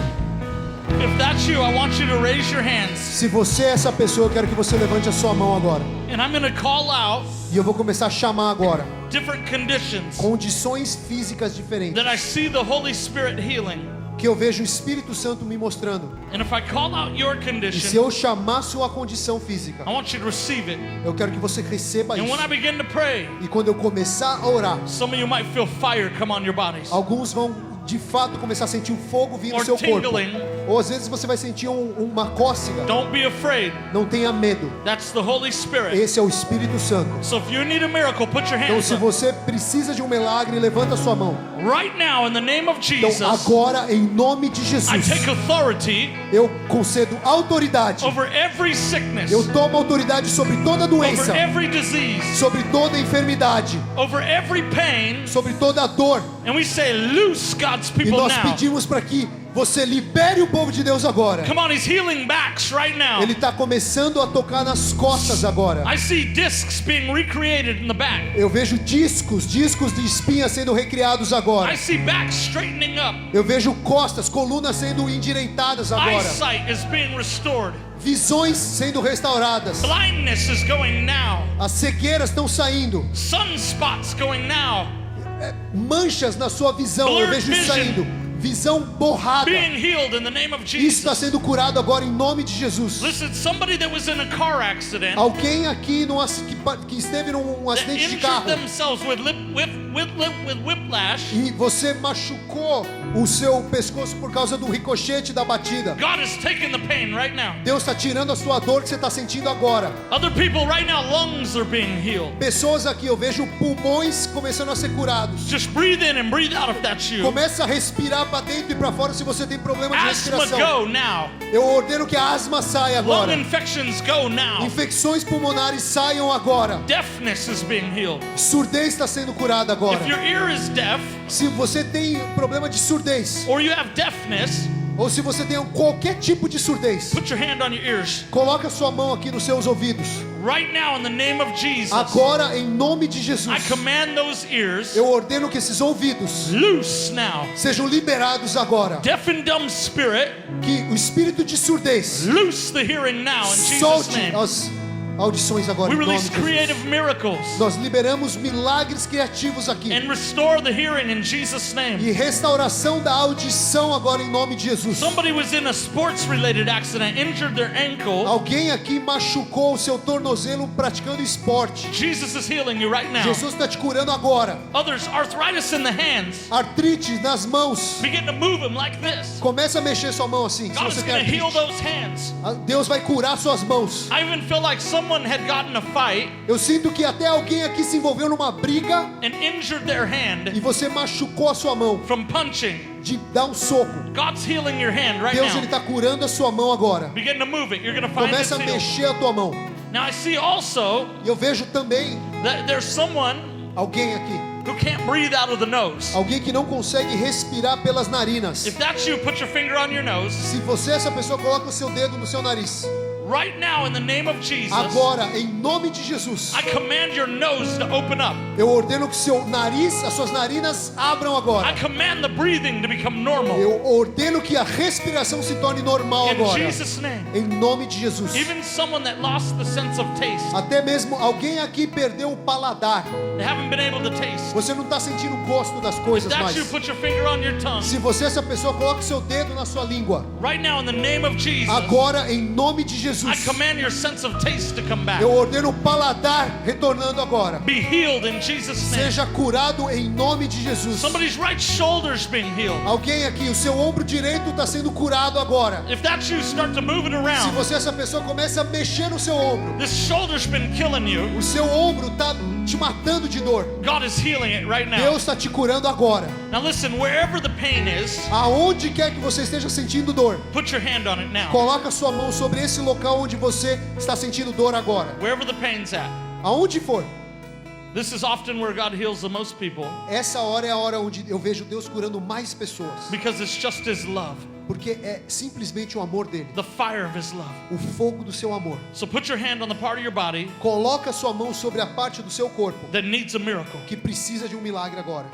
If that's you, I want you to raise your hands. Se você é essa pessoa, eu quero que você levante a sua mão agora. And I'm going to call out E eu vou começar a chamar agora different conditions condições físicas diferentes that I see the Holy Spirit healing. que eu vejo o Espírito Santo me mostrando. And if I call out your E se condition, eu chamar sua condição física, I want you to receive it. eu quero que você receba And when I isso. begin to pray, E quando eu começar a orar, some of you might feel fire come on your bodies. alguns vão de fato começar a sentir o fogo vir no Or seu corpo. tingling. Ou às vezes você vai sentir uma cócega. Don't be afraid. Não tenha medo. That's the Holy Spirit. Esse é o Espírito Santo. So if you need a miracle, put your Então hands se up. você precisa de um milagre, levanta a sua mão. Right now, in the name of Então Jesus, agora, em nome de I Jesus, take authority eu concedo autoridade. over every sickness, Eu tomo autoridade sobre toda over doença, every disease, sobre toda enfermidade, over every pain, sobre toda dor. and we say, loose God's E people nós now. pedimos para que você libere o povo de Deus agora. Come on, He's healing backs right now. Ele está começando a tocar nas costas agora. I see discs being recreated in the back. Eu vejo discos de espinha sendo recriados agora. I see backs straightening up. Eu vejo costas, colunas sendo endireitadas agora. Eyesight is being restored. Visões sendo restauradas. Blindness is going now. As cegueiras estão saindo. Sunspots going now. Manchas na sua visão, eu Blurred vejo isso vision. saindo. Visão borrada. Being healed in the name of Isso Jesus. está sendo curado agora em nome de Jesus. Listen, somebody that was in a car accident Alguém aqui que esteve num that acidente de injured carro themselves with whiplash. e você machucou o seu pescoço por causa do ricochete da batida. God is taking the pain right now. Deus está tirando a sua dor que você está sentindo agora. Other people right now, lungs are being healed. Pessoas aqui, eu vejo pulmões começando a ser curados. Just breathe in and breathe out if that's you. Começa a respirar para dentro e para fora se você tem problema de Asthma respiração. go now. Eu ordeno que a asma saia Lung agora. infections go now. Infecções pulmonares saiam agora. Deafness is being healed. Surdez está sendo curada agora. If your ear is deaf Se você tem problema de surdez, or you have deafness, ou se você tem qualquer tipo de surdez, put your hand on your ears. coloca sua mão aqui nos seus ouvidos. Right now, in the name of Jesus, Agora, em nome de I Jesus, command those ears eu ordeno que esses ouvidos loose now. sejam liberados agora. Deaf and dumb spirit, Que o espírito de surdez loose the hearing now in Jesus' solte name. as audições agora We em nome release de Jesus. creative miracles Nós liberamos milagres criativos aqui. and restore the hearing in Jesus' name. E restauração da audição agora em nome de Jesus. Somebody was in a sports-related accident, injured their ankle. Alguém aqui machucou o seu tornozelo praticando esporte. Jesus is healing you right now. Jesus está te curando agora. Others, arthritis in the hands. Artrite nas mãos. Begin to move them like this. Começa a mexer sua mão assim. Se God você is tem going to heal artrite. those hands. Deus vai curar suas mãos. I even feel like someone had gotten a fight Eu sinto que até alguém aqui se envolveu numa briga and injured their hand e você machucou a sua mão from punching. de dar um soco. God's healing your hand right Deus now. ele está curando a sua mão agora. Begin to move it. You're going to find Começa a it's healed. mexer a tua mão. Now I see also E eu vejo também that there's someone alguém aqui, who can't breathe out of the nose. alguém que não consegue respirar pelas narinas. If that's you, put your finger on your nose. Se você é essa pessoa, coloca o seu dedo no seu nariz. Right now, in the name of Jesus, Agora, em nome de Jesus, I command your nose to open up. eu ordeno que seu nariz, as suas narinas abram I agora. command the breathing to become normal. Eu ordeno que a respiração se torne normal In agora. Jesus' name. Em nome de Jesus. Even someone that lost the sense of taste, Até mesmo alguém aqui perdeu o paladar. they haven't been able to taste. Você não está sentindo o gosto das If coisas that's mais. you, put your finger on your tongue. Se você é essa pessoa, coloque seu dedo na sua língua. Right now, in the name of Jesus, Agora, em nome de I Jesus, command your sense of taste to come back. eu ordeno o paladar retornando agora. Be healed in Jesus' name. Seja curado em nome de Jesus. Somebody's right shoulder's being healed. Alguém aqui, o seu ombro direito está sendo curado agora. If that's you, start to move it Se around. você é essa pessoa, começa a mexer no seu ombro. This shoulder's been killing you. O seu ombro está te matando de dor. God is healing it right now. Deus está te curando agora. Now listen, wherever the pain is, Aonde quer que você esteja sentindo dor, put your hand on it now. coloca sua mão sobre esse local onde você está sentindo dor agora. Wherever the pain's at. Aonde for. This is often where God heals the most people Essa hora é a hora onde eu vejo Deus curando mais pessoas. because it's just His love, Porque é simplesmente o amor dele. the fire of His love. O fogo do seu amor. So put your hand on the part of your body Coloca sua mão sobre a parte do seu corpo that needs a miracle. que precisa de um milagre agora.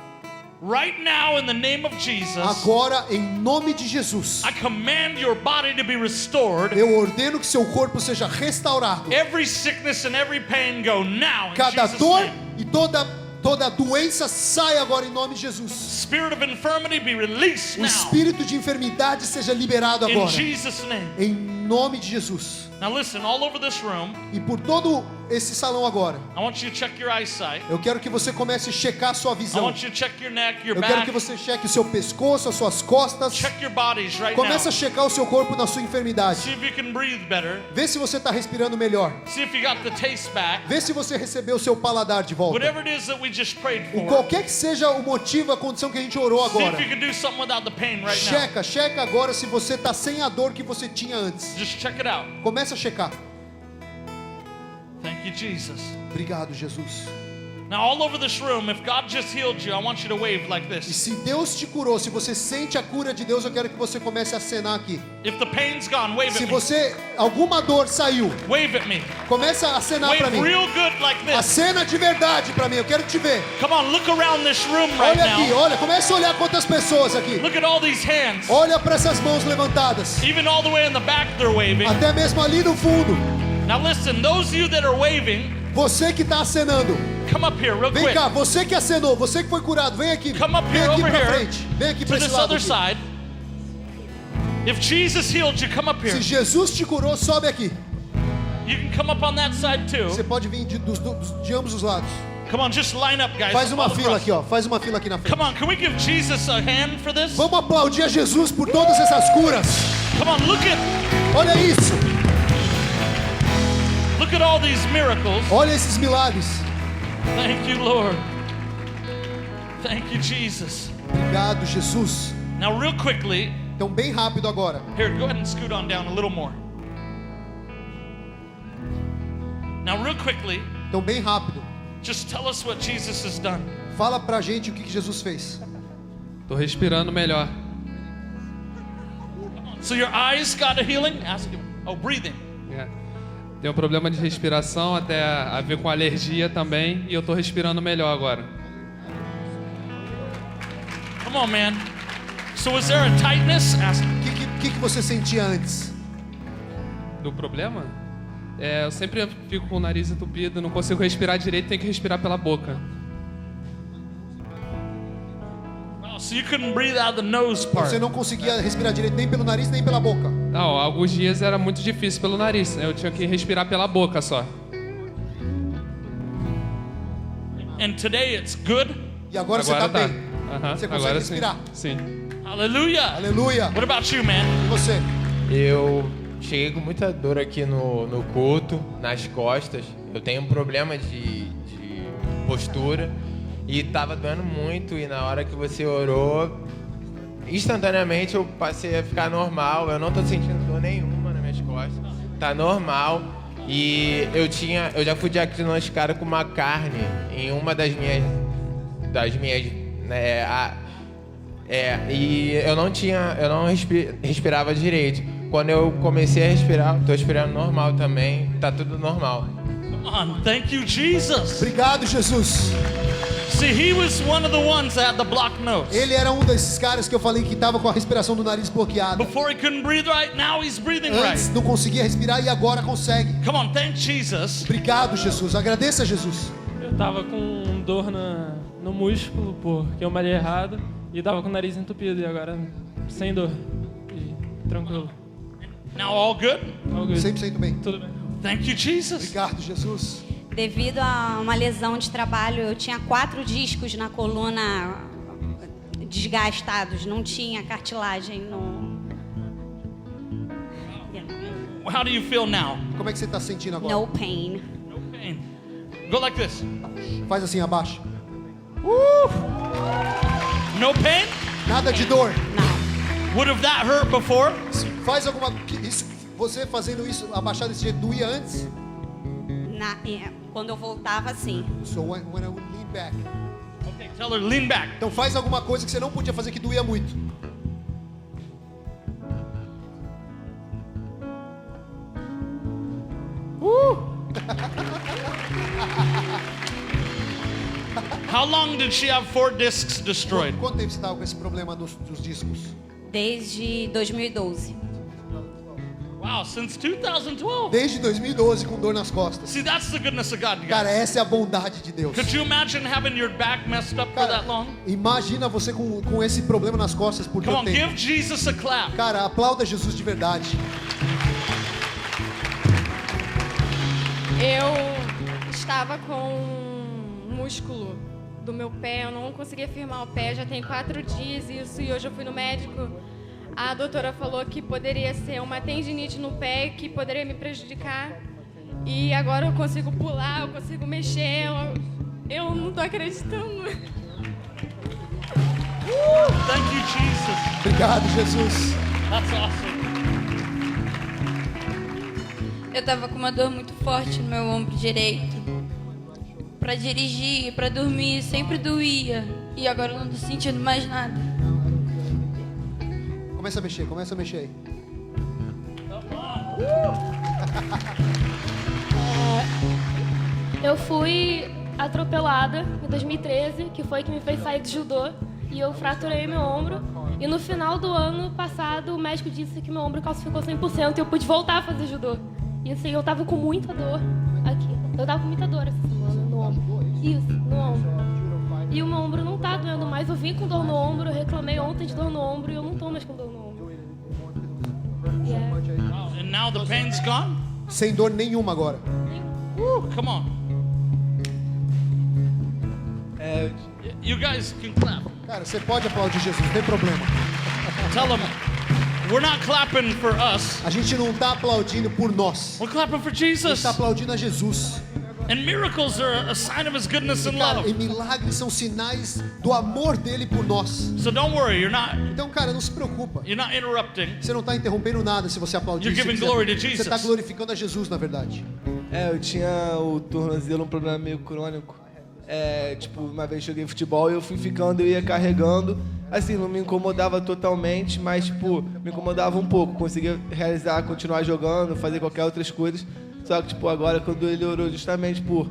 Right now, in the name of Jesus, Agora, em nome de Jesus, I command your body to be restored. eu ordeno que seu corpo seja restaurado. Every sickness and every pain go now in Cada Jesus' dor name. e toda doença sai agora em nome de Jesus. Spirit of infirmity be released O now espírito de enfermidade seja liberado in agora. Jesus' name. Em nome de Jesus. Now listen, all over this room, E por todo esse salão agora, I want you to check your eyesight. eu quero que você comece a checar a sua I visão. want you to check your neck, your Eu quero back. que você cheque o seu pescoço, as suas costas. Check your bodies right Começa a now. checar o seu corpo na sua enfermidade. See if you can breathe better. Vê se você está respirando melhor. See if you got the taste back. Vê se você recebeu o seu paladar de volta. Whatever it is that we just prayed for. Qualquer que seja o motivo, a condição que a gente orou See agora. if you can do something without the pain right now. Checa agora se você está sem a dor que você tinha antes. Just check it out. Começa a checar. Thank you, Jesus. Obrigado, Jesus. Now, all over this room, if God just healed you, I want you to wave like E this. se Deus te curou, se você sente a cura de Deus, eu quero que você comece a acenar aqui. If the pain's gone, wave Se at me. você, alguma dor saiu, Wave at me. começa a acenar para Wave mim. real good like this. Acena de verdade para mim, eu quero te ver. Come on, look around this room right Olha aqui, now. olha, começa a olhar quantas pessoas aqui. Look at all these hands. Olha para essas mãos levantadas. Even all the way in the back, they're waving. Até mesmo ali no fundo. Now listen, those of you that are waving, Você que está acenando, come up here real vem quick. cá, você que acenou, você que foi curado, vem aqui. Come up Vem here, aqui over pra here, frente. Vem aqui to para esse this lado. other Aqui. side. If Jesus healed you, come up here. Se Jesus te curou, sobe aqui. You can come up on that side Você too. pode vir de ambos os lados. Come on, just line up, guys. Faz uma all fila across. aqui, ó. Faz uma fila aqui na frente. Come on, can we give Jesus a hand for this? Vamos aplaudir a Jesus por todas essas curas. Come on, Olha isso. look at all these miracles. Olha esses milagres. Thank you, Lord. Thank you, Jesus. Obrigado, Jesus. Now, real quickly, Então, bem rápido agora. here, go ahead and scoot on down a little more. Now, real quickly, Então, bem rápido. just tell us what Jesus has done. Fala pra gente o que Jesus fez. Tô respirando melhor. So your eyes got a healing? Ask him. Oh, breathing. É. Tem um problema de respiração, até a ver com alergia também, e eu tô respirando melhor agora. Come on, man. So was there a tightness? Ask him. O que você sentia antes? Do problema? É, eu sempre fico com o nariz entupido, não consigo respirar direito, tenho que respirar pela boca. Oh, so you couldn't breathe out the nose part. Você não conseguia respirar direito nem pelo nariz nem pela boca. Não, alguns dias era muito difícil pelo nariz, eu tinha que respirar pela boca só. And today it's good. E agora você Agora tá tá. bem. Aham, Você consegue agora respirar. Sim. Hallelujah. Aleluia. What about you, man? E você? Eu cheguei com muita dor aqui no culto, nas costas. Eu tenho um problema de postura e tava doendo muito. E na hora que você orou, instantaneamente eu passei a ficar normal. Eu não tô sentindo dor nenhuma nas minhas costas. Tá normal. E eu já fui diagnosticado com uma carne em uma das minhas e eu não respirava direito. Quando eu comecei a respirar, tô respirando normal também, tá tudo normal. Come on. Thank you, Jesus. Obrigado, Jesus. See, he was one of the ones that had the blocked nose. Ele era um desses caras que eu falei que tava com a respiração do nariz bloqueada. Before he couldn't breathe right, now he's breathing Antes right. não conseguia respirar e agora consegue. Come on, thank Jesus. Obrigado, Jesus. Agradeça, Jesus. Eu tava com dor no músculo porque eu malhei errado e tava com o nariz entupido e agora sem dor e tranquilo. Now all good? All good. 100% bem. Tudo bem. Thank you, Jesus. Obrigado, Jesus. Devido a uma lesão de trabalho, eu tinha 4 discos na coluna desgastados, não tinha cartilagem no... How do you feel now? Como é que você tá sentindo agora? No pain. No pain. Go like this. Faz assim, abaixa. No pain? Nada de dor. Não. Would have that hurt before? Faz alguma... Você fazendo isso, abaixar desse jeito, doía antes? Quando eu voltava, sim. So when I would lean back. Okay, tell her lean back. Então faz alguma coisa que você não podia fazer que doía muito. How long did she have 4 discs destroyed? Quanto tempo você estava com esse problema nos discos? Desde 2012. Wow, since 2012. Desde 2012 com dor nas costas. See, that's the goodness of God, guys. Cara, essa é a bondade de Deus. Could you imagine having your back messed up for that long? Imagina você com esse problema nas costas por Come tanto on, tempo. give Jesus a clap. Cara, aplauda Jesus de verdade. Eu estava com um músculo do meu pé, eu não conseguia firmar o pé, já tem 4 dias isso, e hoje eu fui no médico. A doutora falou que poderia ser uma tendinite no pé, que poderia me prejudicar. E agora eu consigo pular, eu consigo mexer, eu não tô acreditando. Thank you, Jesus. Obrigado, Jesus. That's awesome. Eu tava com uma dor muito forte no meu ombro direito. Pra dirigir, pra dormir, sempre doía. E agora eu não tô sentindo mais nada. Começa a mexer aí. Eu fui atropelada em 2013, que foi que me fez sair do judô. E eu fraturei meu ombro. E no final do ano passado, o médico disse que meu ombro calcificou 100% e eu pude voltar a fazer judô. E assim, eu tava com muita dor aqui. Eu tava com muita dor essa semana no ombro. Isso, no ombro. E o meu ombro não tá doendo mais. Eu vim com dor no ombro, eu reclamei ontem de dor no ombro e eu não tô mais com dor no ombro. Wow, and now the pain's gone? Sem dor nenhuma agora. Come on. You guys can clap. Cara, você pode aplaudir Jesus, não tem problema. Tell them we're not clapping for us. A gente não tá aplaudindo por nós. We're clapping for A gente Jesus. tá aplaudindo a Jesus. And miracles are a sign of his goodness and Cara, e love. milagres são sinais do amor dele por nós. So don't worry, Então, cara, não se preocupa. you're not interrupting. Você não tá interrompendo nada se você aplaudir. You're se giving quiser. glory to Você Jesus. tá glorificando a Jesus, na verdade. Eu tinha o tornozelo, um problema meio crônico. Tipo, uma vez joguei futebol e eu fui ficando, eu ia carregando. Assim, não me incomodava totalmente, mas, tipo, me incomodava um pouco. Conseguia realizar, continuar jogando, fazer qualquer outras coisas. Só que, tipo, agora quando ele orou justamente por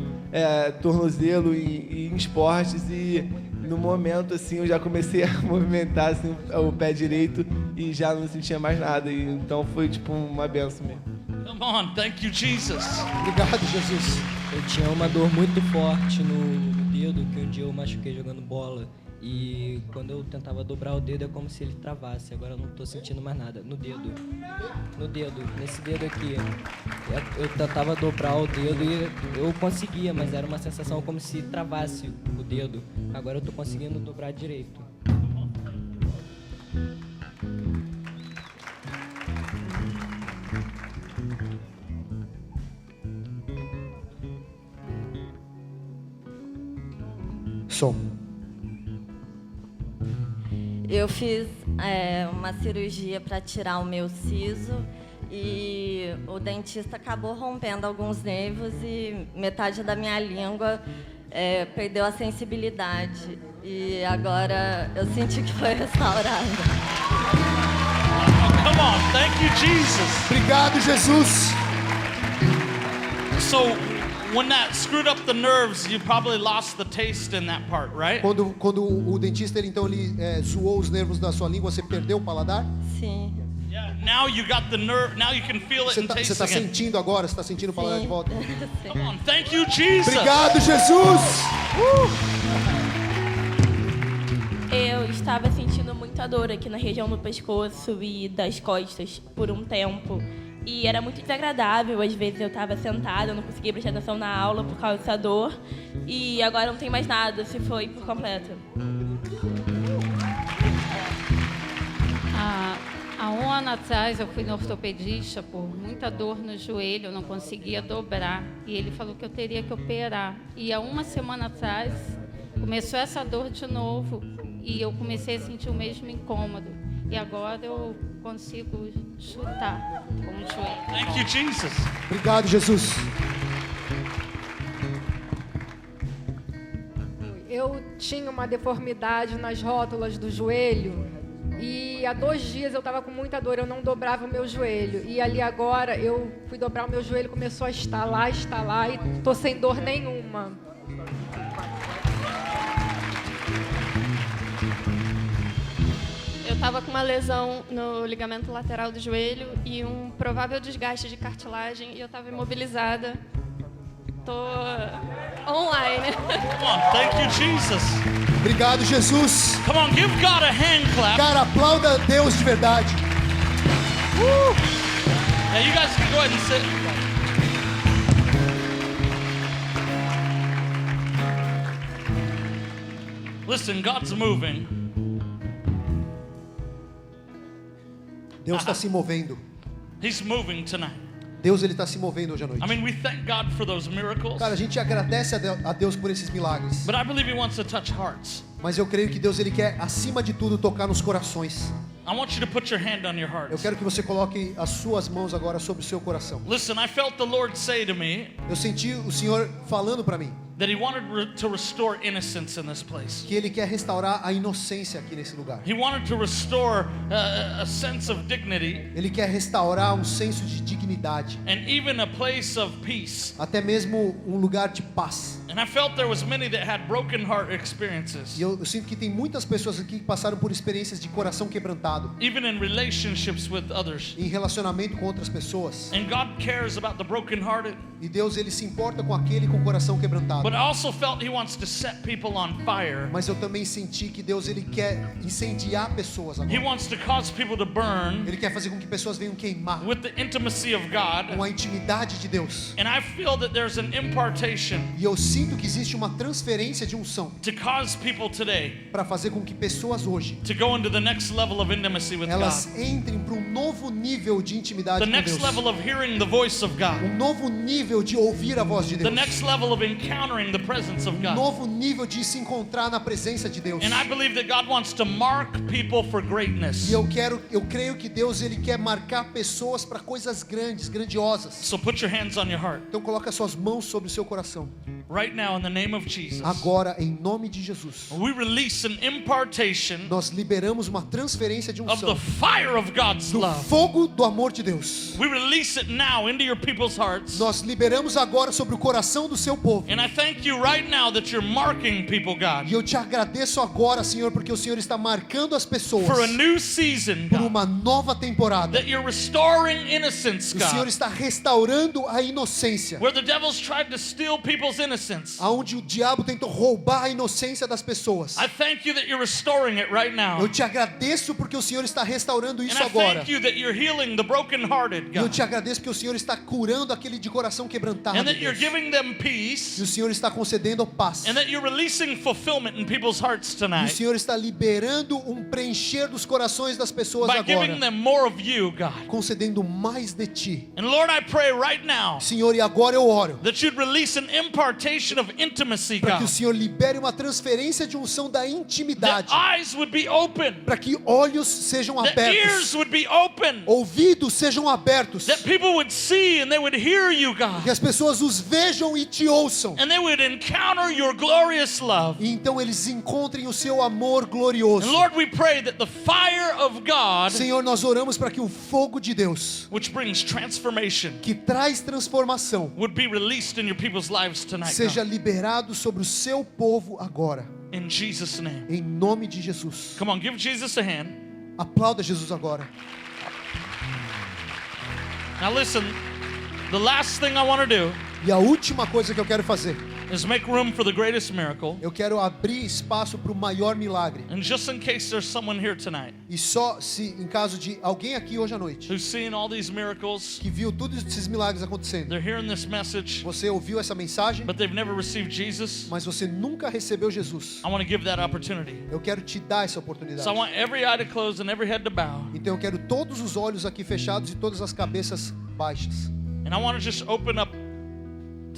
tornozelo e em esportes e no momento, assim, eu já comecei a movimentar, assim, o pé direito e já não sentia mais nada. E, então foi, tipo, uma benção mesmo. Come on, thank you, Jesus. Obrigado, Jesus. Eu tinha uma dor muito forte no dedo, que um dia eu machuquei jogando bola. E quando eu tentava dobrar o dedo é como se ele travasse. Agora eu não tô sentindo mais nada. No dedo. No dedo. Nesse dedo aqui. Eu tentava dobrar o dedo e eu conseguia, mas era uma sensação como se travasse o dedo. Agora eu tô conseguindo dobrar direito. Som. Eu fiz uma cirurgia para tirar o meu siso e o dentista acabou rompendo alguns nervos e metade da minha língua perdeu a sensibilidade. E agora eu senti que foi restaurada. Come on, thank you, Jesus. Obrigado, Jesus. So, when that screwed up the nerves, you probably lost the taste in that part, right? Quando o dentista ele zoou os nervos da sua língua, você perdeu o paladar? Sim. Yeah. Now you got the nerve. Now you can feel it and taste Você tá again. sentindo agora? Você tá sentindo o paladar de volta? Come on, thank you, Jesus. Obrigado, Jesus. Eu estava sentindo muita dor aqui na região do pescoço e das costas por um tempo. E era muito desagradável, às vezes eu estava sentada, eu não conseguia prestar atenção na aula por causa dessa dor. E agora não tem mais nada, se foi por completo. Há um ano atrás eu fui no ortopedista por muita dor no joelho, eu não conseguia dobrar. E ele falou que eu teria que operar. E há uma semana atrás começou essa dor de novo e eu comecei a sentir o mesmo incômodo. E agora eu consigo chutar com o joelho. Thank you, Jesus. Obrigado, Jesus. eu tinha uma deformidade nas rótulas do joelho e há 2 dias eu estava com muita dor, eu não dobrava o meu joelho. E ali agora eu fui dobrar o meu joelho, começou a estalar e tô sem dor nenhuma. Eu estava com uma lesão no ligamento lateral do joelho e um provável desgaste de cartilagem e eu estava imobilizada. Tô online. Come on, thank you, Jesus. Obrigado, Jesus. Come on, give God a hand clap. Cara, aplauda Deus de verdade. Yeah, you guys can go ahead and sit. Listen, God's moving. Deus está se movendo. He's moving tonight. Deus ele está se movendo hoje à noite. I mean, we thank God for those miracles. Cara, a gente agradece a Deus por esses milagres. But I believe He wants to touch hearts. Mas eu creio que Deus ele quer acima de tudo tocar nos corações. I want you to put your hand on your heart. Eu quero que você coloque as suas mãos agora sobre o seu coração. Listen, I felt the Lord say to me Eu senti o Senhor falando para mim that He wanted to restore innocence in this place. que ele quer restaurar a inocência aqui nesse lugar. He wanted to restore a sense of dignity. Ele quer restaurar um senso de dignidade. And even a place of peace. Até mesmo um lugar de paz. And I felt there was many that had broken heart experiences. E eu sinto que tem muitas pessoas aqui que passaram por experiências de coração quebrantado. Even in relationships with others. Em relacionamento com outras pessoas. And God cares about the brokenhearted. E Deus ele se importa com aquele com o coração quebrantado. But I also felt He wants to set people on fire. Mas eu também senti que Deus ele quer incendiar pessoas agora. He wants to cause people to burn. Ele quer fazer com que pessoas venham queimar. With the intimacy of God. Com a intimidade de Deus. And I feel that there's an impartation. E eu sinto que existe uma transferência de unção. To cause people today. Para fazer com que pessoas hoje. To go into the next level of intimacy with elas God. Entrem para um novo nível de intimidade com Deus. The next level of hearing the voice of God. Um novo nível de ouvir a voz de Deus. The next level of encountering the presence of God. Novo nível de se encontrar na presença de Deus. And I believe that God wants to mark people for greatness. E eu creio que Deus ele quer marcar pessoas para coisas grandes, grandiosas. So put your hands on your heart. Então coloca suas mãos sobre o seu coração. Right now in the name of Jesus. Agora em nome de Jesus. We release an impartation. Nós liberamos uma transferência de unção. Of the fire of God's love. Do fogo do amor de Deus. We release it now into your people's hearts. Nós liberamos agora sobre o coração do seu povo. And I thank you right now that you're marking people, God. E eu te agradeço agora, Senhor, porque o Senhor está marcando as pessoas. For a new season, por uma nova temporada. That you're restoring innocence, God. O Senhor está restaurando a inocência. Where the devil's tried to steal people's innocence. Aonde o diabo tentou roubar a inocência das pessoas. I thank you that you're restoring it right now. Eu te agradeço porque o Senhor está restaurando isso And agora. I thank you that you're healing the brokenhearted, God. E eu te agradeço porque o Senhor está curando aquele de coração quebrantado. And that you're giving them peace. E o Senhor está concedendo paz. And that you're releasing fulfillment in people's hearts tonight. E o Senhor está liberando um preencher dos corações das pessoas agora. By giving them more of you, God. Concedendo mais de ti. And Lord, I pray right now. Senhor, e agora eu oro. That you'd release an impartation of intimacy, God. Para que o Senhor libere uma transferência de unção da intimidade. That eyes would be open. Para que olhos sejam that abertos. Ears would be open. Ouvidos sejam abertos. That people would see and they would hear you, God. Que as pessoas os vejam e te ouçam. And they would encounter your glorious love. E então eles encontrem o seu amor glorioso. And Lord, we pray that the fire of God, Senhor, nós oramos para que o fogo de Deus, which brings transformation, que traz transformação, would be released in your people's lives tonight. Seja God. liberado sobre o seu povo agora. In Jesus' name. Em nome de Jesus. Come on, give Jesus a hand. Aplauda Jesus agora. Now listen, the last thing I want to do. E a última coisa que eu quero fazer is make room for the greatest miracle. Eu quero abrir espaço para o maior milagre. And just in case there's someone here tonight. E só se em caso de alguém aqui hoje à noite. Who's seen all these miracles. Que viu todos esses milagres acontecendo. They're hearing this message. Você ouviu essa mensagem. But they've never received Jesus. Mas você nunca recebeu Jesus. I want to give that opportunity. Eu quero te dar essa oportunidade. So I want every eye to close and every head to bow. Então eu quero todos os olhos aqui fechados e todas as cabeças baixas. And I want to just open up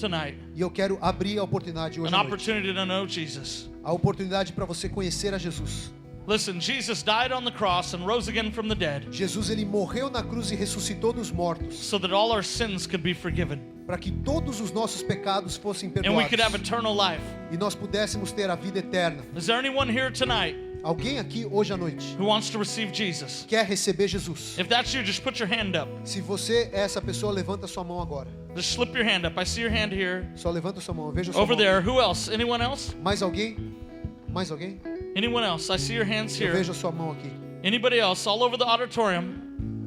tonight. E eu quero abrir a oportunidade hoje à noite. Opportunity to know Jesus. A oportunidade para você conhecer a Jesus. Listen, Jesus died on the cross and rose again from the dead. Jesus ele morreu na cruz e ressuscitou dos mortos. So that all our sins could be forgiven. para que todos os nossos pecados fossem and we could have perdoados eternal life. e nós pudéssemos ter a vida eterna. Is there anyone here tonight Alguém aqui hoje à noite who wants to receive Jesus? quer receber Jesus? If that's you, just put your hand up. Se você é essa pessoa, levanta sua mão agora. Just slip your hand up. I see your hand here. Só levanta sua mão, eu vejo a sua Over mão. there. Who else? Anyone else? Mais alguém? Mais alguém? Anyone else? I see your hands Eu here. vejo a sua mão aqui. Anybody else? All over the auditorium.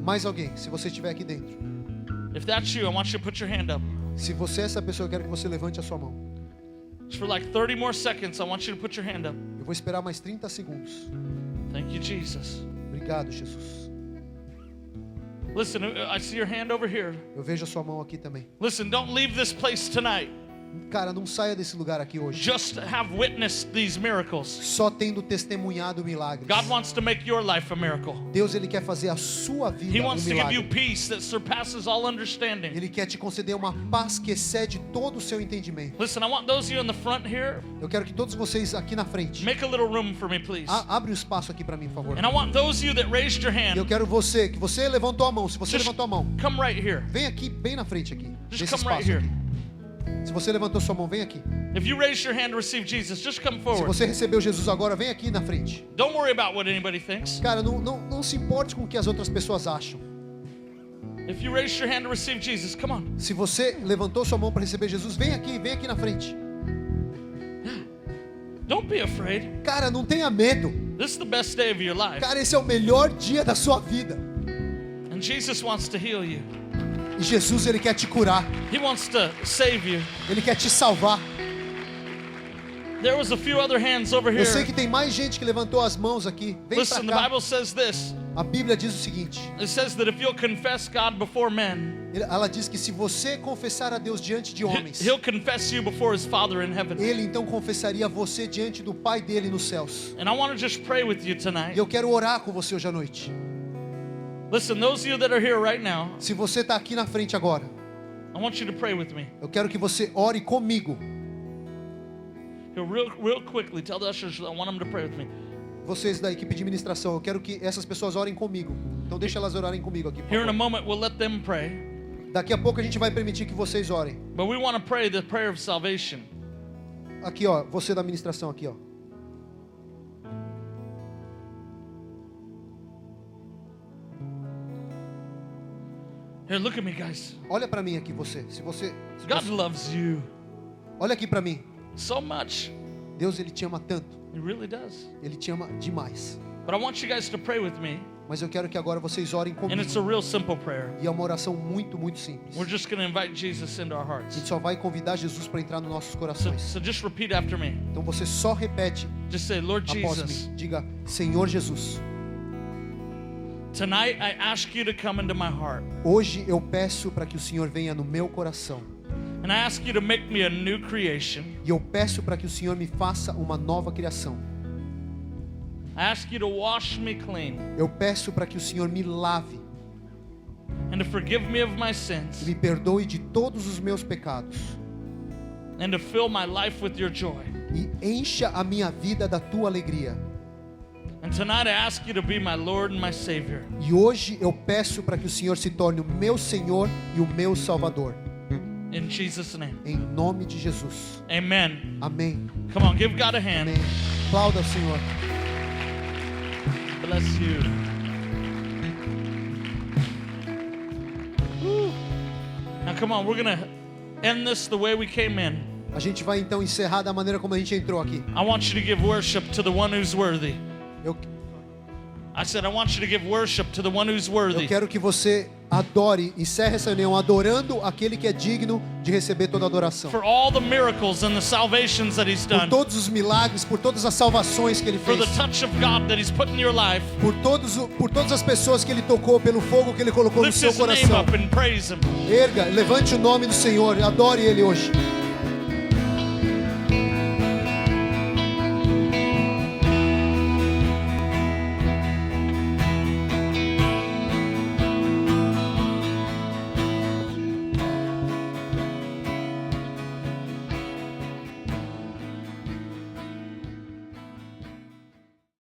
Mais alguém, se você estiver aqui dentro. If that's you, I want you to put your hand up. Se você é essa pessoa, eu quero que você levante a sua mão. Just for like 30 more seconds, I want you to put your hand up. Eu vou esperar mais 30 segundos. Thank you, Jesus. Obrigado, Jesus. Listen, I see your hand over here. Eu vejo a sua mão aqui também. Listen, don't leave this place tonight Cara, não saia desse lugar aqui hoje just have witnessed these miracles. só tendo testemunhado milagres. God wants to make your life a miracle. Deus, ele quer fazer a sua vida He um wants to give you milagre. peace that surpasses all understanding. Ele quer te conceder uma paz que excede todo o seu entendimento. Listen, I want those of you in the front here, Eu quero que todos vocês aqui na frente make a little room for me, please. abre um espaço aqui para mim, por favor. And I want those of you that raised your E eu hand, quero que você levantou a mão. Se você Just levantou a mão, come right here. vem aqui, bem na frente aqui. Just Nesse come right espaço here. aqui. Se você levantou sua mão, vem aqui. If you raised your hand to receive Jesus, just come Se forward. você recebeu Jesus agora, vem aqui na frente. Don't worry about what anybody thinks. Cara, não se importe com o que as outras pessoas acham. If you raised your hand to receive Jesus, come on. Se você levantou sua mão para receber Jesus, vem aqui na frente. Don't be afraid. Cara, não tenha medo. This is the best day of your life. Cara, esse é o melhor dia da sua vida. And Jesus wants to heal you. E Jesus, ele quer te curar. He wants to save you. Ele quer te salvar. There was a few other hands over Eu sei here. que tem mais gente que levantou as mãos aqui. Vem Listen, the pra cá. Bible says this. A Bíblia diz o seguinte. It says that if you'll confess God before men, Ela diz que se você confessar a Deus diante de homens, He'll confess you before His Father in heaven. Ele então confessaria você diante do Pai dele nos céus. And I want to just pray with you E tonight. eu quero orar com você hoje à noite. Listen, those of you that are here right now, Se você está aqui na frente agora, I want you to pray with me. eu quero que você ore comigo. Here, real quickly, tell the ushers I want them to pray with me. Vocês da equipe de administração, eu quero que essas pessoas orem comigo. Então deixa elas orarem comigo aqui, por Here in a favor. moment, we'll let them pray. Daqui a pouco a gente vai permitir que vocês orem. But we want to pray the prayer of salvation. Aqui, ó, você da administração aqui, ó. Here, look at me, guys. Olha pra mim aqui, você. Se você God loves you olha aqui pra mim. so much. Deus, ele te ama tanto. He really does. Ele te ama demais. But I want you guys to pray with me. Mas eu quero que agora vocês orem And comigo. it's a real simple prayer. E é uma oração muito, muito simples. We're just going to invite Jesus into our A hearts. gente só vai convidar Jesus para entrar nos nossos So, corações. so just repeat after me. Então você só repete Just say, Lord após Jesus, mim. Diga, Senhor Jesus, tonight I ask you to come into my heart. hoje eu peço para que o Senhor venha no meu coração. And I ask you to make me a new creation. E eu peço para que o Senhor me faça uma nova criação. I ask you to wash me clean Eu peço para que o Senhor me lave and to forgive me of my e sins me perdoe de todos os meus pecados. and to fill my life with your joy. E encha a minha vida da tua alegria. And tonight I ask you to be my Lord and my Savior. E hoje eu peço para que o Senhor se torne o meu Senhor e o meu Salvador. In Jesus' name. Em nome de Jesus. Amen. Amém. Come on, give God a hand. Amém. Aplauda o Senhor. Bless you. Woo. Now come on, we're going to end this the way we came in. A gente vai então encerrar da maneira como a gente entrou aqui. I want you to give worship to the one who's worthy. Eu I said I want you to give worship to the one who's worthy. quero que você adore, encerre essa reunião adorando aquele que é digno de receber toda a adoração. For all the miracles and the salvations that He's Por done. todos os milagres, por todas as salvações que Ele For fez. the touch of God that He's put in your life. Por todas as pessoas que Ele tocou, pelo fogo que Ele colocou no Lift seu His name coração. up and praise Him. Erga, levante o nome do Senhor, adore Ele hoje.